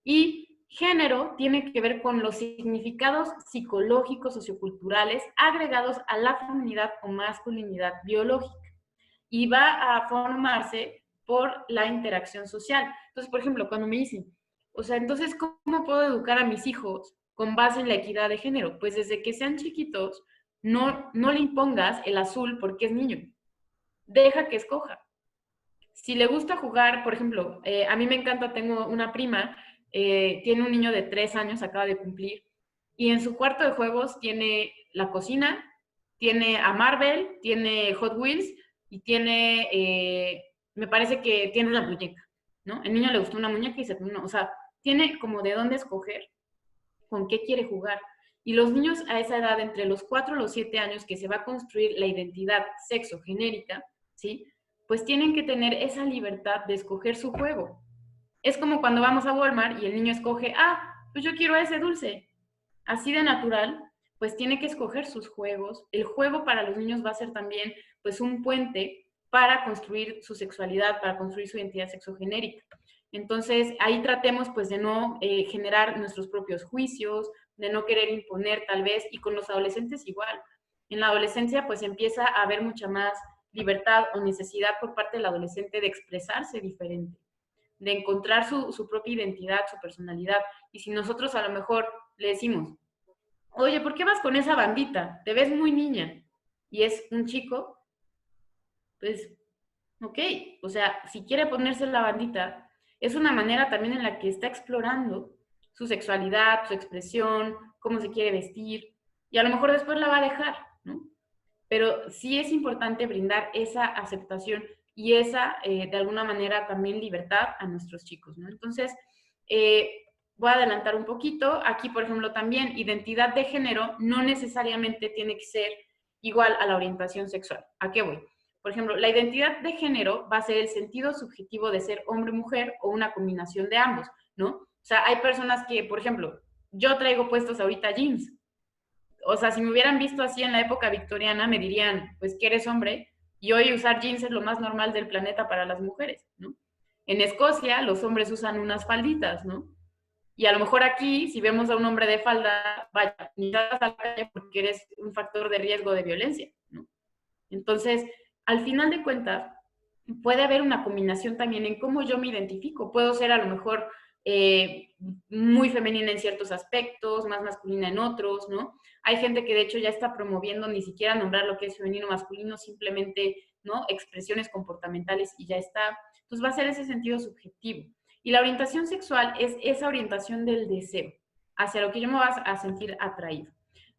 Y género tiene que ver con los significados psicológicos, socioculturales agregados a la feminidad o masculinidad biológica. Y va a formarse por la interacción social. Entonces, por ejemplo, cuando me dicen, o sea, entonces, ¿cómo puedo educar a mis hijos con base en la equidad de género? Pues desde que sean chiquitos, no le impongas el azul porque es niño. Deja que escoja. Si le gusta jugar, por ejemplo, a mí me encanta, tengo una prima, tiene un niño de 3 años, acaba de cumplir, y en su cuarto de juegos tiene la cocina, tiene a Marvel, tiene Hot Wheels y tiene, me parece que tiene la muñeca, ¿no? El niño le gustó una muñeca y se no, o sea, tiene como de dónde escoger con qué quiere jugar. Y los niños a esa edad, entre los 4 y los 7 años, que se va a construir la identidad sexo-genérica, ¿sí? Pues tienen que tener esa libertad de escoger su juego. Es como cuando vamos a Walmart y el niño escoge, pues yo quiero ese dulce. Así de natural, pues tiene que escoger sus juegos. El juego para los niños va a ser también, pues, un puente para construir su sexualidad, para construir su identidad sexogenérica. Entonces, ahí tratemos, pues, de no generar nuestros propios juicios, de no querer imponer tal vez, y con los adolescentes igual. En la adolescencia, pues, empieza a haber mucha más libertad o necesidad por parte del adolescente de expresarse diferente, de encontrar su propia identidad, su personalidad. Y si nosotros a lo mejor le decimos, oye, ¿por qué vas con esa bandita? Te ves muy niña. Y es un chico, pues, ok. O sea, si quiere ponerse la bandita, es una manera también en la que está explorando su sexualidad, su expresión, cómo se quiere vestir. Y a lo mejor después la va a dejar, ¿no? Pero sí es importante brindar esa aceptación y esa, de alguna manera, también libertad a nuestros chicos, ¿no? Entonces, voy a adelantar un poquito. Aquí, por ejemplo, también identidad de género no necesariamente tiene que ser igual a la orientación sexual. ¿A qué voy? Por ejemplo, la identidad de género va a ser el sentido subjetivo de ser hombre o mujer o una combinación de ambos, ¿no? O sea, hay personas que, por ejemplo, yo traigo puestos ahorita jeans. O sea, si me hubieran visto así en la época victoriana, me dirían, pues que eres hombre, y hoy usar jeans es lo más normal del planeta para las mujeres, ¿no? En Escocia, los hombres usan unas falditas, ¿no? Y a lo mejor aquí, si vemos a un hombre de falda, vaya, ni salgas a la calle porque eres un factor de riesgo de violencia, ¿no? Entonces, al final de cuentas, puede haber una combinación también en cómo yo me identifico. Puedo ser a lo mejor muy femenina en ciertos aspectos, más masculina en otros, ¿no? Hay gente que de hecho ya está promoviendo ni siquiera nombrar lo que es femenino o masculino, simplemente, ¿no? Expresiones comportamentales y ya está. Entonces va a ser ese sentido subjetivo. Y la orientación sexual es esa orientación del deseo, hacia lo que yo me voy a sentir atraído.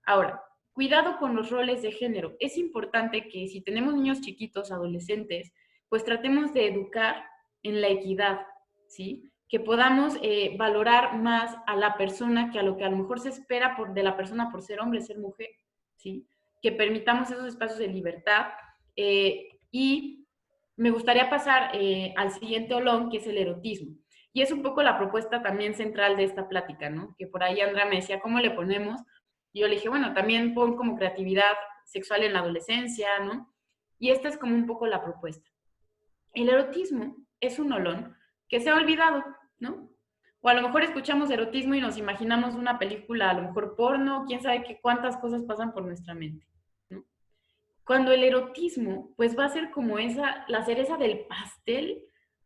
Ahora, cuidado con los roles de género. Es importante que si tenemos niños chiquitos, adolescentes, pues tratemos de educar en la equidad, ¿sí? Que podamos valorar más a la persona que a lo que a lo mejor se espera de la persona por ser hombre, ser mujer, ¿sí? Que permitamos esos espacios de libertad. Y me gustaría pasar al siguiente olón, que es el erotismo. Y es un poco la propuesta también central de esta plática, ¿no? Que por ahí Andrea me decía, ¿cómo le ponemos? Y yo le dije, bueno, también pon como creatividad sexual en la adolescencia, ¿no? Y esta es como un poco la propuesta. El erotismo es un olón que se ha olvidado, ¿no? O a lo mejor escuchamos erotismo y nos imaginamos una película, a lo mejor porno, quién sabe qué cuántas cosas pasan por nuestra mente, ¿no? Cuando el erotismo, pues va a ser como esa, la cereza del pastel,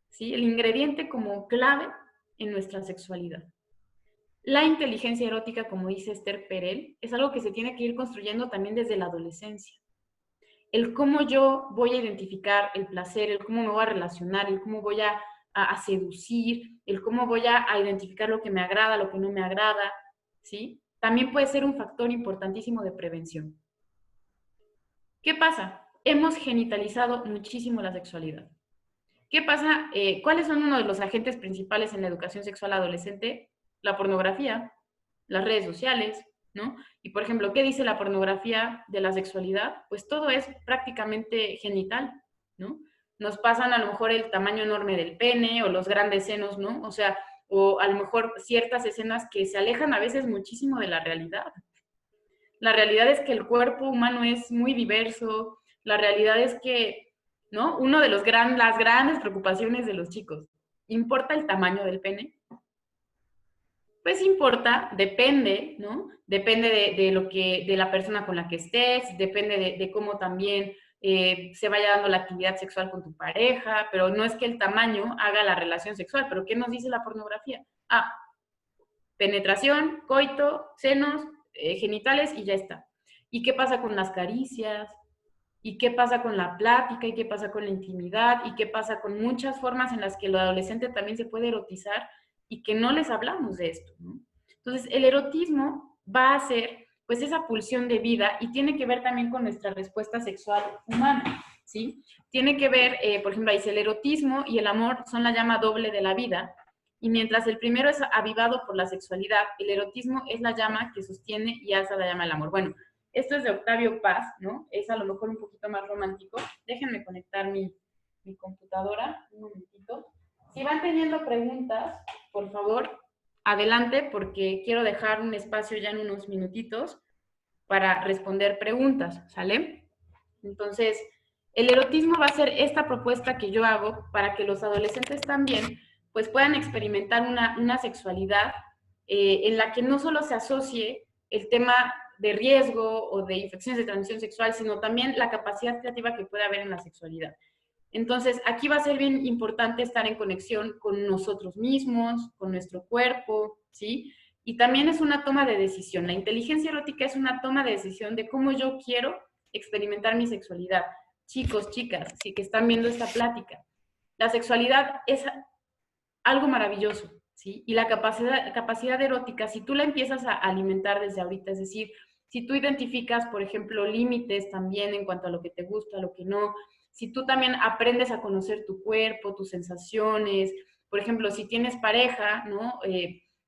¿sí? El ingrediente como clave en nuestra sexualidad. La inteligencia erótica, como dice Esther Perel, es algo que se tiene que ir construyendo también desde la adolescencia. El cómo yo voy a identificar el placer, el cómo me voy a relacionar, el cómo voy a seducir, el cómo voy a identificar lo que me agrada, lo que no me agrada, ¿sí? También puede ser un factor importantísimo de prevención. ¿Qué pasa? Hemos genitalizado muchísimo la sexualidad. ¿Qué pasa? ¿Cuáles son uno de los agentes principales en la educación sexual adolescente? La pornografía, las redes sociales, ¿no? Y por ejemplo, ¿qué dice la pornografía de la sexualidad? Pues todo es prácticamente genital, ¿no? Nos pasan a lo mejor el tamaño enorme del pene o los grandes senos, ¿no? O sea, o a lo mejor ciertas escenas que se alejan a veces muchísimo de la realidad. La realidad es que el cuerpo humano es muy diverso, la realidad es que, ¿no? Uno de las grandes preocupaciones de los chicos, ¿importa el tamaño del pene? Pues importa, depende, ¿no? Depende de la persona con la que estés, depende de cómo también se vaya dando la actividad sexual con tu pareja, pero no es que el tamaño haga la relación sexual, pero ¿qué nos dice la pornografía? Penetración, coito, senos, genitales y ya está. ¿Y qué pasa con las caricias? ¿Y qué pasa con la plática? ¿Y qué pasa con la intimidad? ¿Y qué pasa con muchas formas en las que el adolescente también se puede erotizar y que no les hablamos de esto, ¿no? Entonces, el erotismo va a ser, pues, esa pulsión de vida y tiene que ver también con nuestra respuesta sexual humana, ¿sí? Tiene que ver, por ejemplo, ahí dice, el erotismo y el amor son la llama doble de la vida, y mientras el primero es avivado por la sexualidad, el erotismo es la llama que sostiene y alza la llama del amor. Bueno, esto es de Octavio Paz, ¿no? Es a lo mejor un poquito más romántico. Déjenme conectar mi computadora un momentito. Si van teniendo preguntas, por favor, adelante, porque quiero dejar un espacio ya en unos minutitos para responder preguntas, ¿sale? Entonces, el erotismo va a ser esta propuesta que yo hago para que los adolescentes también pues puedan experimentar una sexualidad en la que no solo se asocie el tema de riesgo o de infecciones de transmisión sexual, sino también la capacidad creativa que puede haber en la sexualidad. Entonces, aquí va a ser bien importante estar en conexión con nosotros mismos, con nuestro cuerpo, ¿sí? Y también es una toma de decisión. La inteligencia erótica es una toma de decisión de cómo yo quiero experimentar mi sexualidad. Chicos, chicas, sí que están viendo esta plática. La sexualidad es algo maravilloso, ¿sí? Y la capacidad erótica, si tú la empiezas a alimentar desde ahorita, es decir, si tú identificas, por ejemplo, límites también en cuanto a lo que te gusta, lo que no, si tú también aprendes a conocer tu cuerpo, tus sensaciones, por ejemplo, si tienes pareja, ¿no?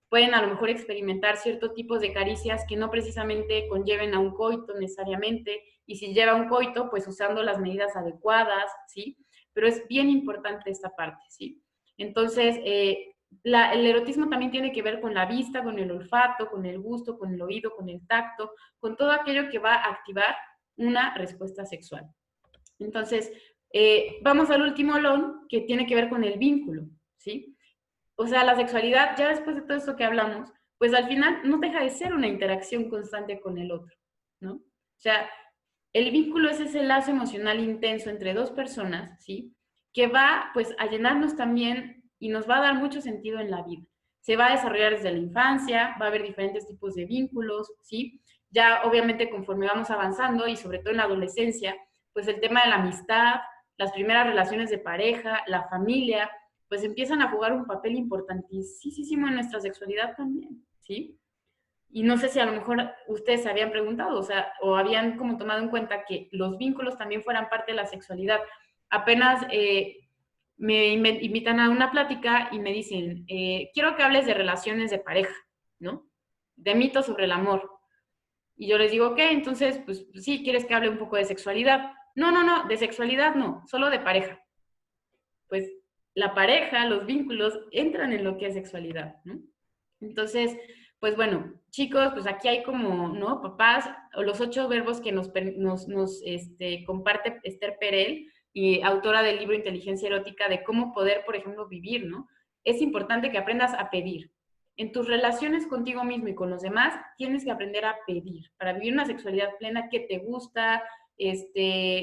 Pueden a lo mejor experimentar ciertos tipos de caricias que no precisamente conlleven a un coito necesariamente, y si lleva un coito, pues usando las medidas adecuadas, ¿sí? Pero es bien importante esta parte, ¿sí? Entonces, el erotismo también tiene que ver con la vista, con el olfato, con el gusto, con el oído, con el tacto, con todo aquello que va a activar una respuesta sexual. Entonces, vamos al último LON, que tiene que ver con el vínculo, ¿sí? O sea, la sexualidad, ya después de todo esto que hablamos, pues al final no deja de ser una interacción constante con el otro, ¿no? O sea, el vínculo es ese lazo emocional intenso entre dos personas, ¿sí? Que va, pues, a llenarnos también y nos va a dar mucho sentido en la vida. Se va a desarrollar desde la infancia, va a haber diferentes tipos de vínculos, ¿sí? Ya, obviamente, conforme vamos avanzando y sobre todo en la adolescencia, pues el tema de la amistad, las primeras relaciones de pareja, la familia, pues empiezan a jugar un papel importantísimo en nuestra sexualidad también, ¿sí? Y no sé si a lo mejor ustedes se habían preguntado, o sea, o habían como tomado en cuenta que los vínculos también fueran parte de la sexualidad. Apenas me invitan a una plática y me dicen, quiero que hables de relaciones de pareja, ¿no? De mitos sobre el amor. Y yo les digo, ok, entonces, pues sí, ¿quieres que hable un poco de sexualidad? No, no, no, de sexualidad no, solo de pareja. Pues la pareja, los vínculos entran en lo que es sexualidad, ¿no? Entonces, pues bueno, chicos, pues aquí hay como, ¿no? Papás, o los 8 verbos que nos comparte Esther Perel, y autora del libro Inteligencia Erótica, de cómo poder, por ejemplo, vivir, ¿no? Es importante que aprendas a pedir. En tus relaciones contigo mismo y con los demás, tienes que aprender a pedir para vivir una sexualidad plena que te gusta,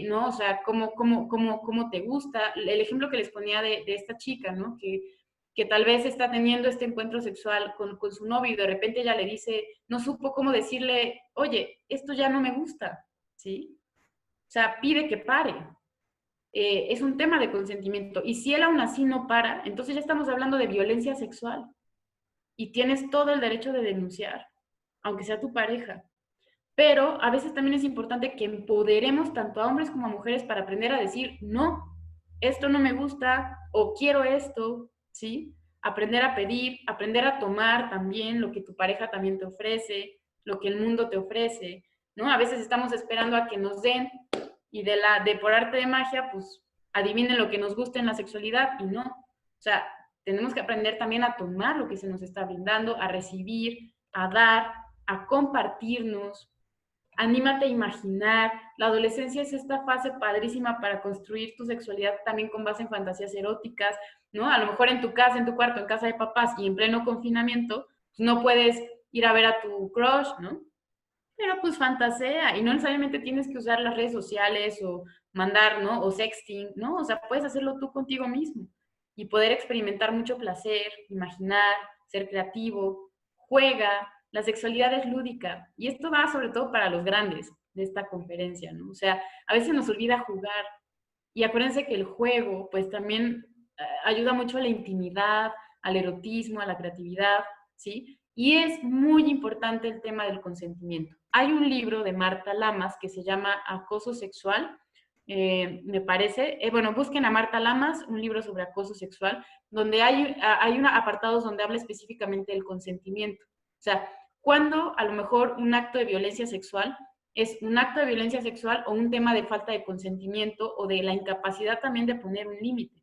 ¿no? O sea, cómo te gusta. El ejemplo que les ponía de esta chica, ¿no? Que tal vez está teniendo este encuentro sexual con su novio y de repente ella le dice, no supo cómo decirle, oye, esto ya no me gusta, ¿sí? O sea, pide que pare. Es un tema de consentimiento. Y si él aún así no para, entonces ya estamos hablando de violencia sexual. Y tienes todo el derecho de denunciar, aunque sea tu pareja. Pero a veces también es importante que empoderemos tanto a hombres como a mujeres para aprender a decir, no, esto no me gusta o quiero esto, ¿sí? Aprender a pedir, aprender a tomar también lo que tu pareja también te ofrece, lo que el mundo te ofrece, ¿no? A veces estamos esperando a que nos den y de por arte de magia, pues adivinen lo que nos gusta en la sexualidad y no. O sea, tenemos que aprender también a tomar lo que se nos está brindando, a recibir, a dar, a compartirnos. Anímate a imaginar. La adolescencia es esta fase padrísima para construir tu sexualidad también con base en fantasías eróticas, ¿no? A lo mejor en tu casa, en tu cuarto, en casa de papás y en pleno confinamiento, pues no puedes ir a ver a tu crush, ¿no? Pero pues fantasea y no necesariamente tienes que usar las redes sociales o mandar, ¿no? O sexting, ¿no? O sea, puedes hacerlo tú contigo mismo y poder experimentar mucho placer, imaginar, ser creativo, juega. La sexualidad es lúdica y esto va sobre todo para los grandes. de esta conferencia, ¿no? O sea, a veces nos olvida jugar. Y acuérdense que el juego, pues también ayuda mucho a la intimidad, al erotismo, a la creatividad, ¿sí? Y es muy importante el tema del consentimiento. Hay un libro de Marta Lamas que se llama Acoso Sexual, me parece. Bueno, busquen a Marta Lamas, un libro sobre acoso sexual, donde hay apartados donde habla específicamente del consentimiento. O sea, cuando a lo mejor un acto de violencia sexual es un acto de violencia sexual o un tema de falta de consentimiento o de la incapacidad también de poner un límite,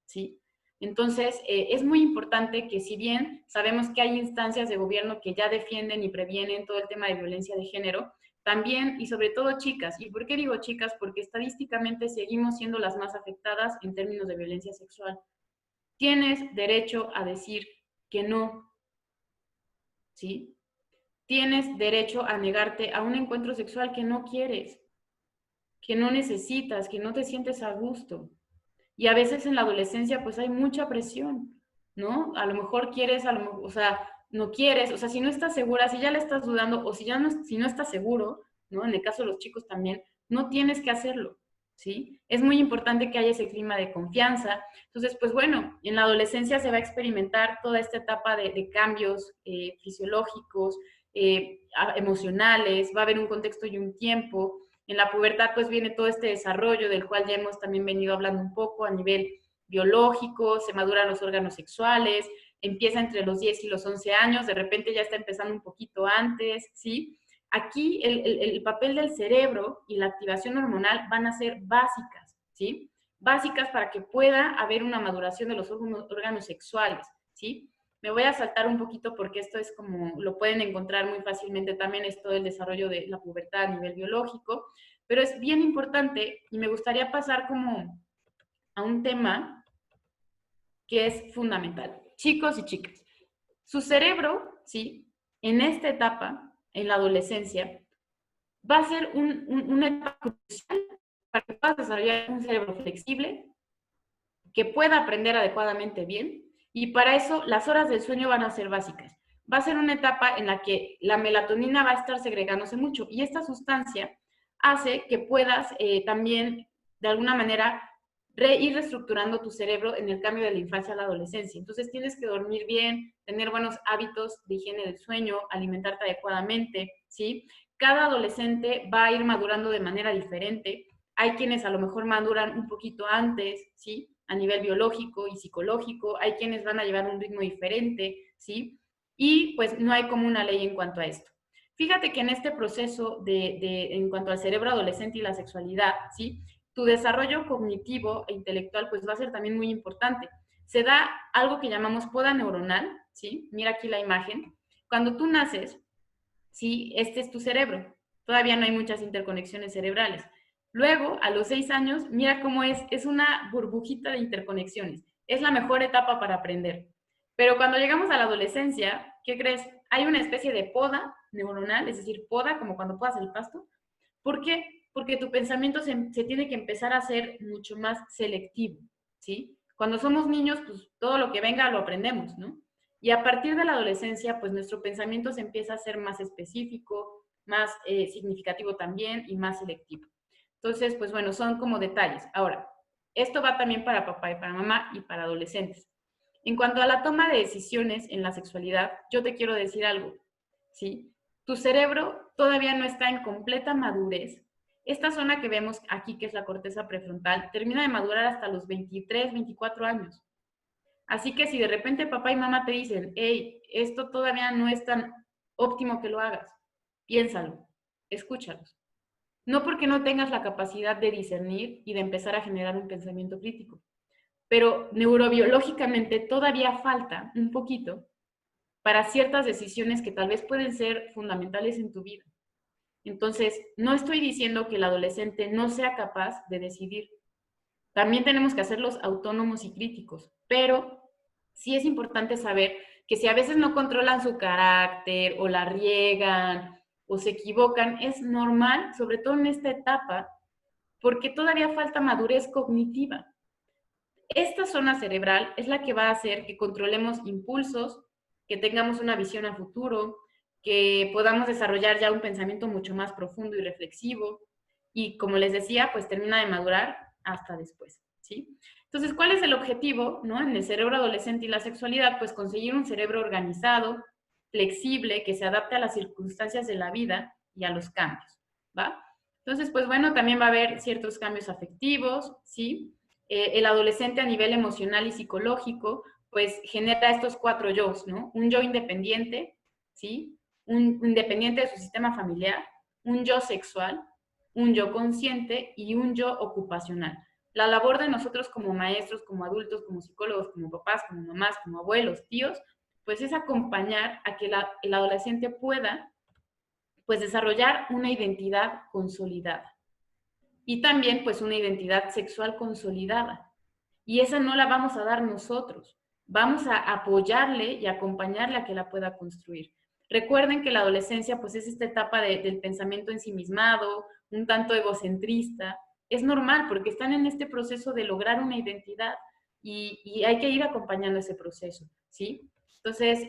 ¿sí? Entonces, es muy importante que si bien sabemos que hay instancias de gobierno que ya defienden y previenen todo el tema de violencia de género, también y sobre todo chicas. ¿Y por qué digo chicas? Porque estadísticamente seguimos siendo las más afectadas en términos de violencia sexual. Tienes derecho a decir que no, ¿sí? Tienes derecho a negarte a un encuentro sexual que no quieres, que no necesitas, que no te sientes a gusto. Y a veces en la adolescencia pues hay mucha presión, ¿no? A lo mejor quieres, o sea, no quieres, o sea, si no estás segura, si ya le estás dudando o si no estás seguro, ¿no? En el caso de los chicos también, no tienes que hacerlo, ¿sí? Es muy importante que haya ese clima de confianza. Entonces, pues bueno, en la adolescencia se va a experimentar toda esta etapa de cambios fisiológicos, emocionales, va a haber un contexto y un tiempo. En la pubertad pues viene todo este desarrollo del cual ya hemos también venido hablando un poco a nivel biológico, se maduran los órganos sexuales, empieza entre los 10 y los 11 años, de repente ya está empezando un poquito antes, ¿sí? Aquí el papel del cerebro y la activación hormonal van a ser básicas, ¿sí? Básicas para que pueda haber una maduración de los órganos sexuales, ¿sí? Me voy a saltar un poquito porque esto es como, lo pueden encontrar muy fácilmente también, es todo el desarrollo de la pubertad a nivel biológico, pero es bien importante y me gustaría pasar como a un tema que es fundamental. Chicos y chicas, su cerebro, ¿sí? En esta etapa, en la adolescencia, va a ser una etapa crucial para que puedas desarrollar un cerebro flexible, que pueda aprender adecuadamente bien, y para eso las horas del sueño van a ser básicas. Va a ser una etapa en la que la melatonina va a estar segregándose mucho y esta sustancia hace que puedas también, de alguna manera, ir reestructurando tu cerebro en el cambio de la infancia a la adolescencia. Entonces tienes que dormir bien, tener buenos hábitos de higiene del sueño, alimentarte adecuadamente, ¿sí? Cada adolescente va a ir madurando de manera diferente. Hay quienes a lo mejor maduran un poquito antes, ¿sí? A nivel biológico y psicológico. Hay quienes van a llevar un ritmo diferente, ¿sí? Y pues no hay como una ley en cuanto a esto. Fíjate que en este proceso en cuanto al cerebro adolescente y la sexualidad, ¿sí? Tu desarrollo cognitivo e intelectual pues va a ser también muy importante. Se da algo que llamamos poda neuronal, ¿sí? Mira aquí la imagen. Cuando tú naces, ¿sí? Este es tu cerebro. Todavía no hay muchas interconexiones cerebrales. Luego, a los 6 años, mira cómo es una burbujita de interconexiones. Es la mejor etapa para aprender. Pero cuando llegamos a la adolescencia, ¿qué crees? Hay una especie de poda neuronal, es decir, poda como cuando podas el pasto. ¿Por qué? Porque tu pensamiento se tiene que empezar a ser mucho más selectivo, ¿sí? Cuando somos niños, pues todo lo que venga lo aprendemos, ¿no? Y a partir de la adolescencia, pues nuestro pensamiento se empieza a ser más específico, más significativo también y más selectivo. Entonces, pues bueno, son como detalles. Ahora, esto va también para papá y para mamá y para adolescentes. En cuanto a la toma de decisiones en la sexualidad, yo te quiero decir algo, ¿sí? Tu cerebro todavía no está en completa madurez. Esta zona que vemos aquí, que es la corteza prefrontal, termina de madurar hasta los 23, 24 años. Así que si de repente papá y mamá te dicen, hey, esto todavía no es tan óptimo que lo hagas, piénsalo, escúchalos. No porque no tengas la capacidad de discernir y de empezar a generar un pensamiento crítico, pero neurobiológicamente todavía falta un poquito para ciertas decisiones que tal vez pueden ser fundamentales en tu vida. Entonces, no estoy diciendo que el adolescente no sea capaz de decidir. También tenemos que hacerlos autónomos y críticos, pero sí es importante saber que si a veces no controlan su carácter o la riegan o se equivocan, es normal, sobre todo en esta etapa, porque todavía falta madurez cognitiva. Esta zona cerebral es la que va a hacer que controlemos impulsos, que tengamos una visión a futuro, que podamos desarrollar ya un pensamiento mucho más profundo y reflexivo, y como les decía, pues termina de madurar hasta después, ¿sí? Entonces, ¿cuál es el objetivo, ¿no? En el cerebro adolescente y la sexualidad, pues conseguir un cerebro organizado, flexible, que se adapte a las circunstancias de la vida y a los cambios, ¿va? Entonces, pues bueno, también va a haber ciertos cambios afectivos, ¿sí? El adolescente a nivel emocional y psicológico, pues genera estos 4 yo's, ¿no? Un yo independiente, ¿sí? Un independiente de su sistema familiar, un yo sexual, un yo consciente y un yo ocupacional. La labor de nosotros como maestros, como adultos, como psicólogos, como papás, como mamás, como abuelos, tíos, pues es acompañar a que el adolescente pueda pues desarrollar una identidad consolidada y también pues una identidad sexual consolidada. Y esa no la vamos a dar nosotros, vamos a apoyarle y acompañarle a que la pueda construir. Recuerden que la adolescencia pues es esta etapa del pensamiento ensimismado, un tanto egocentrista. Es normal porque están en este proceso de lograr una identidad y hay que ir acompañando ese proceso, ¿sí? Entonces,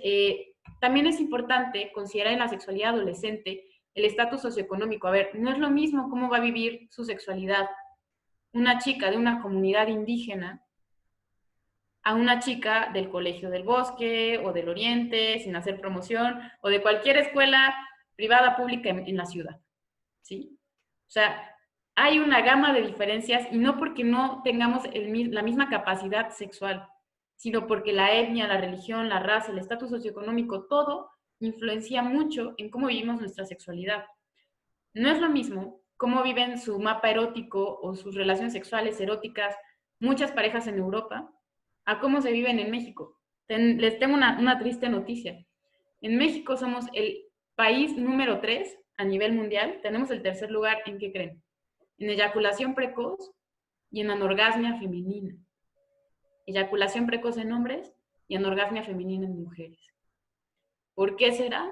también es importante considerar en la sexualidad adolescente el estatus socioeconómico. A ver, no es lo mismo cómo va a vivir su sexualidad una chica de una comunidad indígena a una chica del Colegio del Bosque o del Oriente, sin hacer promoción, o de cualquier escuela privada pública en la ciudad, ¿sí? O sea, hay una gama de diferencias y no porque no tengamos la misma capacidad sexual, sino porque la etnia, la religión, la raza, el estatus socioeconómico, todo influencia mucho en cómo vivimos nuestra sexualidad. No es lo mismo cómo viven su mapa erótico o sus relaciones sexuales eróticas muchas parejas en Europa a cómo se viven en México. Les tengo una triste noticia. En México somos el país número 3 a nivel mundial. Tenemos el tercer lugar, ¿en qué creen? En eyaculación precoz y en anorgasmia femenina. Eyaculación precoz en hombres y anorgasmia femenina en mujeres. ¿Por qué será?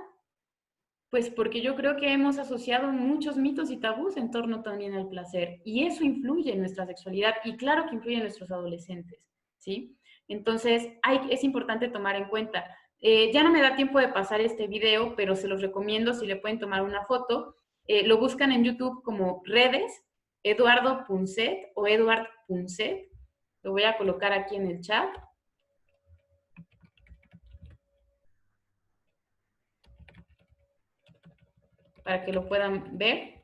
Pues porque yo creo que hemos asociado muchos mitos y tabús en torno también al placer y eso influye en nuestra sexualidad y claro que influye en nuestros adolescentes, ¿sí? Entonces es importante tomar en cuenta. Ya no me da tiempo de pasar este video, pero se los recomiendo si le pueden tomar una foto. Lo buscan en YouTube como redes, Eduardo Punset o Eduard Punset. Lo voy a colocar aquí en el chat. Para que lo puedan ver.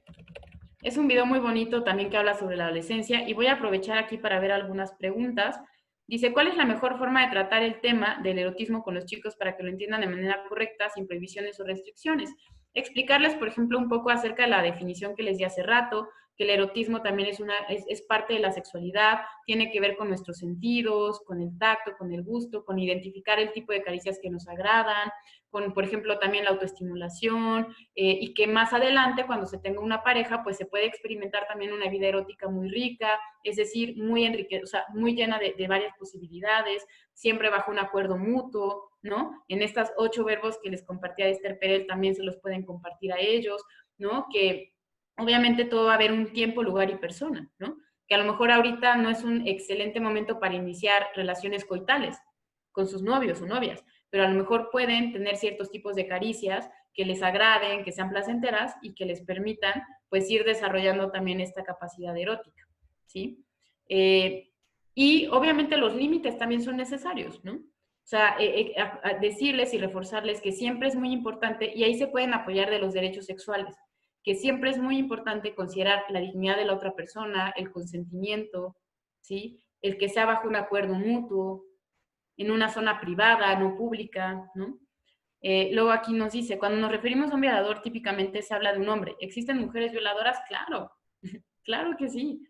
Es un video muy bonito también que habla sobre la adolescencia y voy a aprovechar aquí para ver algunas preguntas. Dice, ¿cuál es la mejor forma de tratar el tema del erotismo con los chicos para que lo entiendan de manera correcta, sin prohibiciones o restricciones? Explicarles, por ejemplo, un poco acerca de la definición que les di hace rato, que el erotismo también es parte de la sexualidad, tiene que ver con nuestros sentidos, con el tacto, con el gusto, con identificar el tipo de caricias que nos agradan, con, por ejemplo, también la autoestimulación, y que más adelante, cuando se tenga una pareja, pues se puede experimentar también una vida erótica muy rica, es decir, muy o sea, muy llena de varias posibilidades, siempre bajo un acuerdo mutuo, ¿no? En estas 8 verbos que les compartía Esther Perel también se los pueden compartir a ellos, ¿no? Que obviamente todo va a haber un tiempo, lugar y persona, ¿no? Que a lo mejor ahorita no es un excelente momento para iniciar relaciones coitales con sus novios o novias, pero a lo mejor pueden tener ciertos tipos de caricias que les agraden, que sean placenteras y que les permitan pues ir desarrollando también esta capacidad erótica, ¿sí? Y obviamente los límites también son necesarios, ¿no? O sea, decirles y reforzarles que siempre es muy importante, y ahí se pueden apoyar de los derechos sexuales, que siempre es muy importante considerar la dignidad de la otra persona, el consentimiento, ¿sí? El que sea bajo un acuerdo mutuo, en una zona privada, no pública, ¿no? Luego aquí nos dice, cuando nos referimos a un violador, típicamente se habla de un hombre. ¿Existen mujeres violadoras? Claro, claro que sí.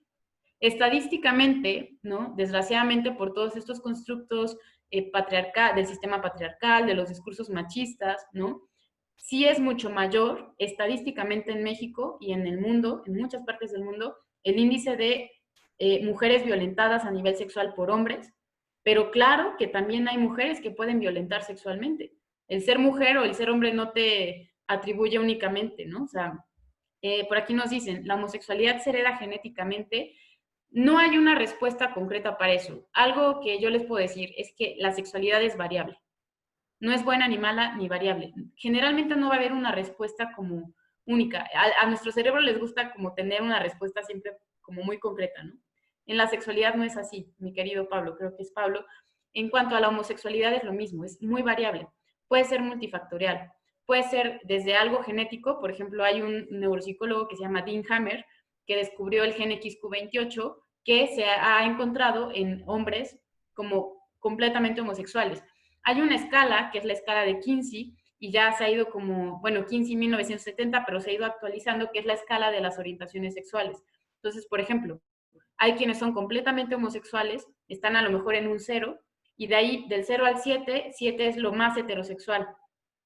Estadísticamente, ¿no? Desgraciadamente por todos estos constructos del sistema patriarcal, de los discursos machistas, ¿no? Sí es mucho mayor estadísticamente en México y en el mundo, en muchas partes del mundo, el índice de mujeres violentadas a nivel sexual por hombres, pero claro que también hay mujeres que pueden violentar sexualmente. El ser mujer o el ser hombre no te atribuye únicamente, ¿no? O sea, por aquí nos dicen, la homosexualidad se hereda genéticamente. No hay una respuesta concreta para eso. Algo que yo les puedo decir es que la sexualidad es variable, No es buena ni mala ni variable. Generalmente no va a haber una respuesta como única. A nuestro cerebro les gusta como tener una respuesta siempre como muy concreta, ¿no? En la sexualidad no es así, mi querido Pablo, creo que es Pablo. En cuanto a la homosexualidad es lo mismo, es muy variable. Puede ser multifactorial. Puede ser desde algo genético, por ejemplo, hay un neuropsicólogo que se llama Dean Hammer, que descubrió el gen XQ28, que se ha encontrado en hombres como completamente homosexuales. Hay una escala, que es la escala de Kinsey, y ya se ha ido como, bueno, Kinsey 1970, pero se ha ido actualizando, que es la escala de las orientaciones sexuales. Entonces, por ejemplo, hay quienes son completamente homosexuales, están a lo mejor en un 0, y de ahí, del 0 al 7, 7 es lo más heterosexual.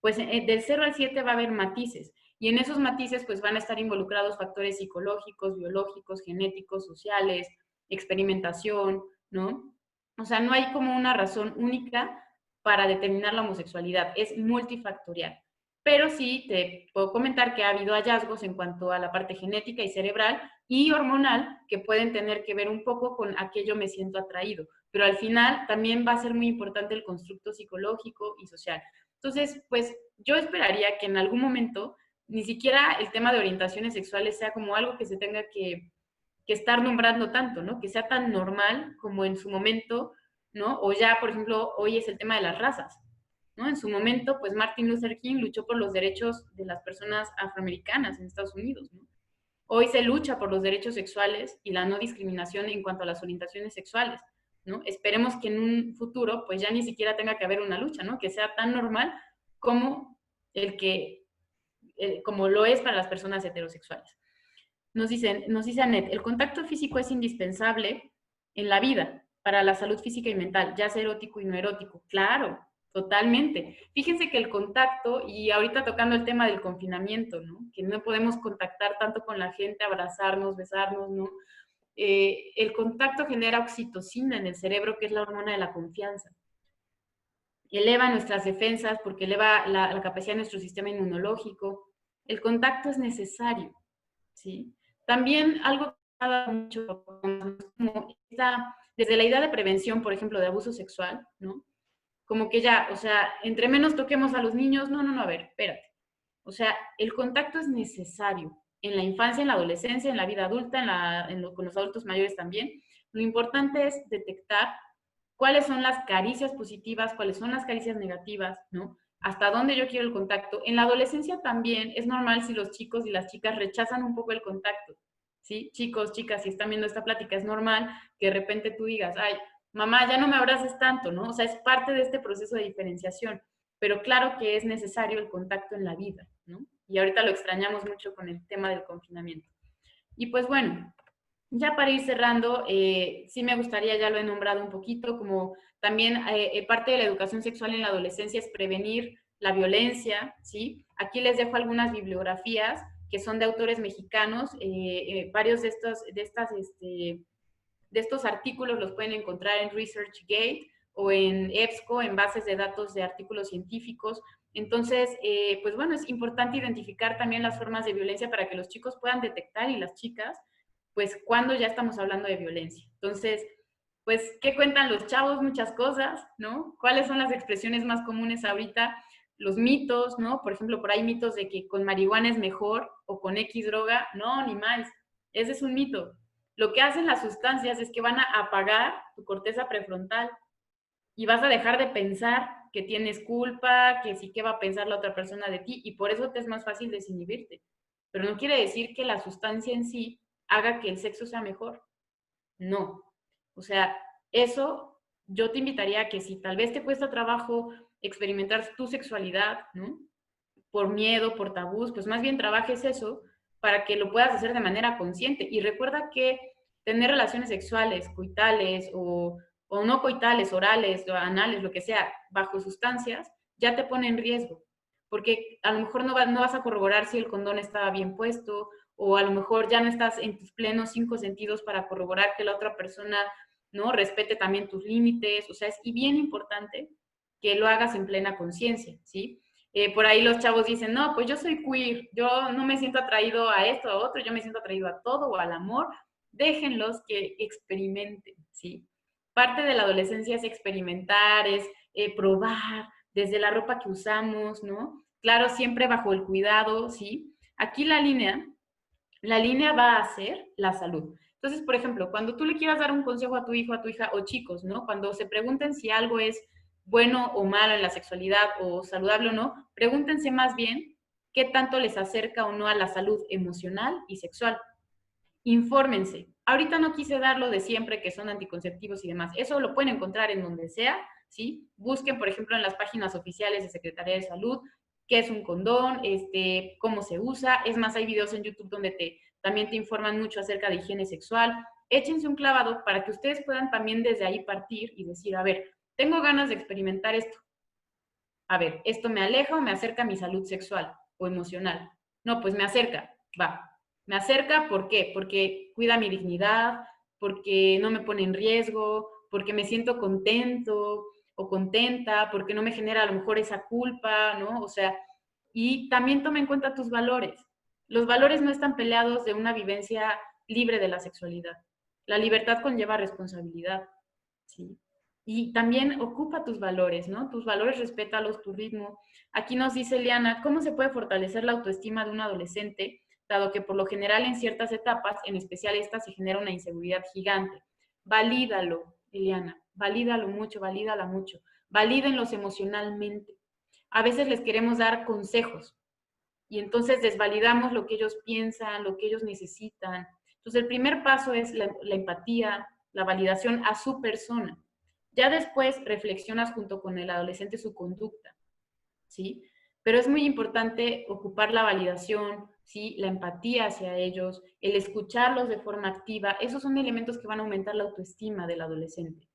Pues del 0 al 7 va a haber matices, y en esos matices pues van a estar involucrados factores psicológicos, biológicos, genéticos, sociales, experimentación, ¿no? O sea, no hay como una razón única para determinar la homosexualidad, es multifactorial. Pero sí te puedo comentar que ha habido hallazgos en cuanto a la parte genética y cerebral y hormonal que pueden tener que ver un poco con aquello me siento atraído. Pero al final también va a ser muy importante el constructo psicológico y social. Entonces, pues yo esperaría que en algún momento ni siquiera el tema de orientaciones sexuales sea como algo que se tenga que estar nombrando tanto, ¿no? Que sea tan normal como en su momento, ¿no? O ya, por ejemplo, hoy es el tema de las razas, ¿no? En su momento, pues Martin Luther King luchó por los derechos de las personas afroamericanas en Estados Unidos, ¿no? Hoy se lucha por los derechos sexuales y la no discriminación en cuanto a las orientaciones sexuales, ¿no? Esperemos que en un futuro, pues ya ni siquiera tenga que haber una lucha, ¿no? Que sea tan normal como el que, como lo es para las personas heterosexuales. Nos dice Anet, el contacto físico es indispensable en la vida para la salud física y mental, ya sea erótico y no erótico. Claro, totalmente. Fíjense que el contacto, y ahorita tocando el tema del confinamiento, ¿no? Que no podemos contactar tanto con la gente, abrazarnos, besarnos, ¿no? El contacto genera oxitocina en el cerebro, que es la hormona de la confianza. Eleva nuestras defensas porque eleva la capacidad de nuestro sistema inmunológico. El contacto es necesario, ¿sí? También algo que ha dado mucho, como esta, desde la idea de prevención, por ejemplo, de abuso sexual, ¿no? Como que ya, o sea, entre menos toquemos a los niños, no, a ver, espérate. O sea, el contacto es necesario en la infancia, en la adolescencia, en la vida adulta, con los adultos mayores también. Lo importante es detectar cuáles son las caricias positivas, cuáles son las caricias negativas, ¿no? Hasta dónde yo quiero el contacto. En la adolescencia también es normal si los chicos y las chicas rechazan un poco el contacto, ¿sí? Chicos, chicas, si están viendo esta plática, es normal que de repente tú digas, ay, mamá, ya no me abraces tanto, ¿no? O sea, es parte de este proceso de diferenciación, pero claro que es necesario el contacto en la vida, ¿no? Y ahorita lo extrañamos mucho con el tema del confinamiento. Y pues bueno, ya para ir cerrando, sí me gustaría, ya lo he nombrado un poquito, como también parte de la educación sexual en la adolescencia es prevenir la violencia, ¿sí? Aquí les dejo algunas bibliografías que son de autores mexicanos, varios de estos artículos los pueden encontrar en ResearchGate o en EBSCO, en bases de datos de artículos científicos. Entonces, pues bueno, es importante identificar también las formas de violencia para que los chicos puedan detectar y las chicas, pues cuando ya estamos hablando de violencia. Entonces, pues, ¿qué cuentan los chavos? Muchas cosas, ¿no? ¿Cuáles son las expresiones más comunes ahorita? Los mitos, ¿no? Por ejemplo, por ahí mitos de que con marihuana es mejor o con X droga. No, ni más. Ese es un mito. Lo que hacen las sustancias es que van a apagar tu corteza prefrontal y vas a dejar de pensar que tienes culpa, que sí que va a pensar la otra persona de ti, y por eso te es más fácil desinhibirte. Pero no quiere decir que la sustancia en sí haga que el sexo sea mejor. No. O sea, eso yo te invitaría a que si tal vez te cuesta trabajo experimentar tu sexualidad, ¿no? Por miedo, por tabús, pues más bien trabajes eso para que lo puedas hacer de manera consciente. Y recuerda que tener relaciones sexuales, coitales o no coitales, orales, o anales, lo que sea, bajo sustancias, ya te pone en riesgo. Porque a lo mejor no vas a corroborar si el condón estaba bien puesto, o a lo mejor ya no estás en tus plenos 5 sentidos para corroborar que la otra persona, ¿no? Respete también tus límites. O sea, es y bien importante que lo hagas en plena conciencia, ¿sí? Por ahí los chavos dicen, no, pues yo soy queer, yo no me siento atraído a esto, a otro, yo me siento atraído a todo o al amor. Déjenlos que experimenten, ¿sí? Parte de la adolescencia es experimentar, es probar, desde la ropa que usamos, ¿no? Claro, siempre bajo el cuidado, ¿sí? Aquí la línea va a ser la salud. Entonces, por ejemplo, cuando tú le quieras dar un consejo a tu hijo, a tu hija o chicos, ¿no? Cuando se pregunten si algo es bueno o malo en la sexualidad o saludable o no, pregúntense más bien qué tanto les acerca o no a la salud emocional y sexual. Infórmense. Ahorita no quise dar lo de siempre, que son anticonceptivos y demás. Eso lo pueden encontrar en donde sea, ¿sí? Busquen, por ejemplo, en las páginas oficiales de Secretaría de Salud, qué es un condón, cómo se usa. Es más, hay videos en YouTube donde también te informan mucho acerca de higiene sexual. Échense un clavado para que ustedes puedan también desde ahí partir y decir, a ver, tengo ganas de experimentar esto. A ver, ¿esto me aleja o me acerca a mi salud sexual o emocional? No, pues me acerca, va. Me acerca, ¿por qué? Porque cuida mi dignidad, porque no me pone en riesgo, porque me siento contento o contenta, porque no me genera a lo mejor esa culpa, ¿no? O sea, y también toma en cuenta tus valores. Los valores no están peleados de una vivencia libre de la sexualidad. La libertad conlleva responsabilidad, ¿sí? Y también ocupa tus valores, ¿no? Tus valores, respétalos, tu ritmo. Aquí nos dice Eliana, ¿cómo se puede fortalecer la autoestima de un adolescente, dado que por lo general en ciertas etapas, en especial esta, se genera una inseguridad gigante? Valídalo, Eliana, valídalo mucho, valídala mucho. Valídenlos emocionalmente. A veces les queremos dar consejos y entonces desvalidamos lo que ellos piensan, lo que ellos necesitan. Entonces el primer paso es la empatía, la validación a su persona. Ya después reflexionas junto con el adolescente su conducta, ¿sí? Pero es muy importante ocupar la validación, ¿sí? La empatía hacia ellos, el escucharlos de forma activa. Esos son elementos que van a aumentar la autoestima del adolescente.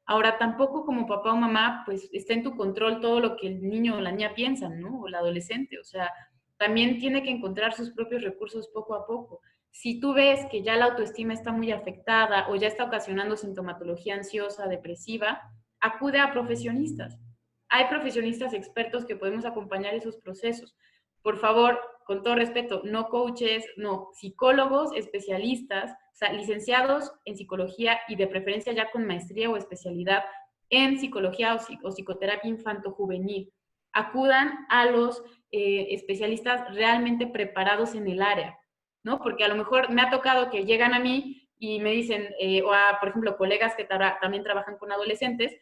Ahora, tampoco como papá o mamá, pues está en tu control todo lo que el niño o la niña piensan, ¿no? O el adolescente. O sea, también tiene que encontrar sus propios recursos poco a poco. Si tú ves que ya la autoestima está muy afectada o ya está ocasionando sintomatología ansiosa, depresiva, acude a profesionistas. Hay profesionistas expertos que podemos acompañar esos procesos. Por favor, con todo respeto, no coaches, no, psicólogos, especialistas, o sea, licenciados en psicología y de preferencia ya con maestría o especialidad en psicología o psicoterapia infanto-juvenil. Acudan a los especialistas realmente preparados en el área, ¿no? Porque a lo mejor me ha tocado que llegan a mí y me dicen, o a, por ejemplo, colegas que también trabajan con adolescentes,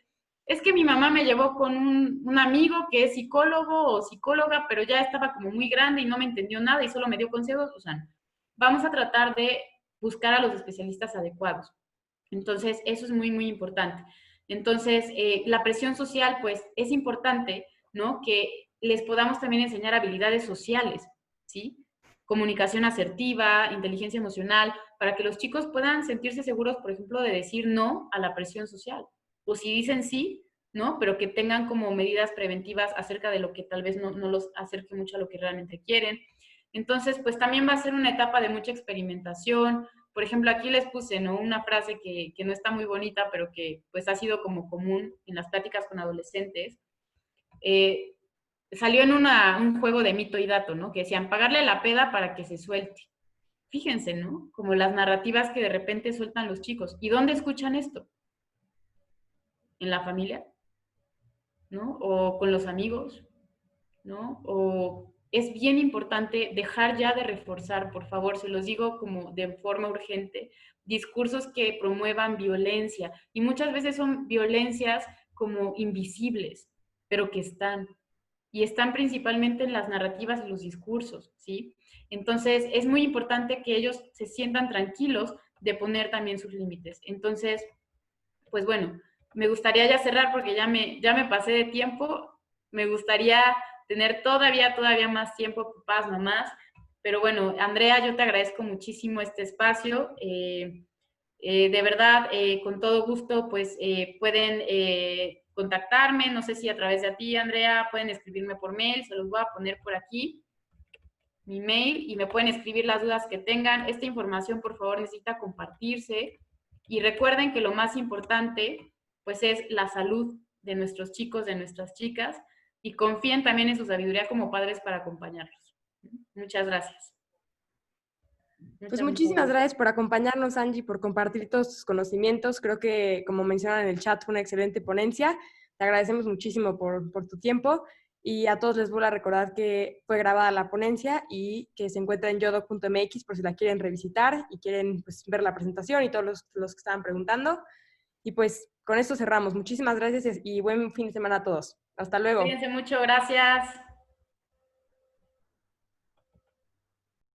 es que mi mamá me llevó con un amigo que es psicólogo o psicóloga, pero ya estaba como muy grande y no me entendió nada y solo me dio consejos. O sea, vamos a tratar de buscar a los especialistas adecuados. Entonces, eso es muy, muy importante. Entonces, la presión social, pues, es importante, ¿no? Que les podamos también enseñar habilidades sociales, ¿sí? Comunicación asertiva, inteligencia emocional, para que los chicos puedan sentirse seguros, por ejemplo, de decir no a la presión social. O si dicen sí, ¿no? Pero que tengan como medidas preventivas acerca de lo que tal vez no los acerque mucho a lo que realmente quieren. Entonces, pues también va a ser una etapa de mucha experimentación. Por ejemplo, aquí les puse, ¿no? Una frase que no está muy bonita, pero que pues ha sido como común en las pláticas con adolescentes. Eh, Salió en un juego de mito y dato, ¿no? Que decían, pagarle la peda para que se suelte. Fíjense, ¿no? Como las narrativas que de repente sueltan los chicos. ¿Y dónde escuchan esto? ¿En la familia? ¿No? O con los amigos, ¿no? O es bien importante dejar ya de reforzar, por favor, se los digo como de forma urgente, discursos que promuevan violencia. Y muchas veces son violencias como invisibles, pero que están. Y están principalmente en las narrativas y los discursos, ¿sí? Entonces, es muy importante que ellos se sientan tranquilos de poner también sus límites. Entonces, pues bueno, me gustaría ya cerrar porque ya me pasé de tiempo. Me gustaría tener todavía más tiempo, papás, mamás. Pero bueno, Andrea, yo te agradezco muchísimo este espacio. De verdad, con todo gusto, pues pueden contactarme. No sé si a través de ti, Andrea, pueden escribirme por mail. Se los voy a poner por aquí, mi mail, y me pueden escribir las dudas que tengan. Esta información, por favor, necesita compartirse. Y recuerden que lo más importante, pues, es la salud de nuestros chicos, de nuestras chicas, y confíen también en su sabiduría como padres para acompañarlos. Muchas gracias. Pues Muchas muchísimas gracias. gracias por acompañarnos, Angie, por compartir todos tus conocimientos. Creo que, como mencionan en el chat, fue una excelente ponencia. Te agradecemos muchísimo por tu tiempo y a todos les vuelvo a recordar que fue grabada la ponencia y que se encuentra en yodoc.mx por si la quieren revisitar y quieren pues, ver la presentación y todos los que estaban preguntando. Y pues con esto cerramos. Muchísimas gracias y buen fin de semana a todos. Hasta luego. Cuídense mucho, gracias.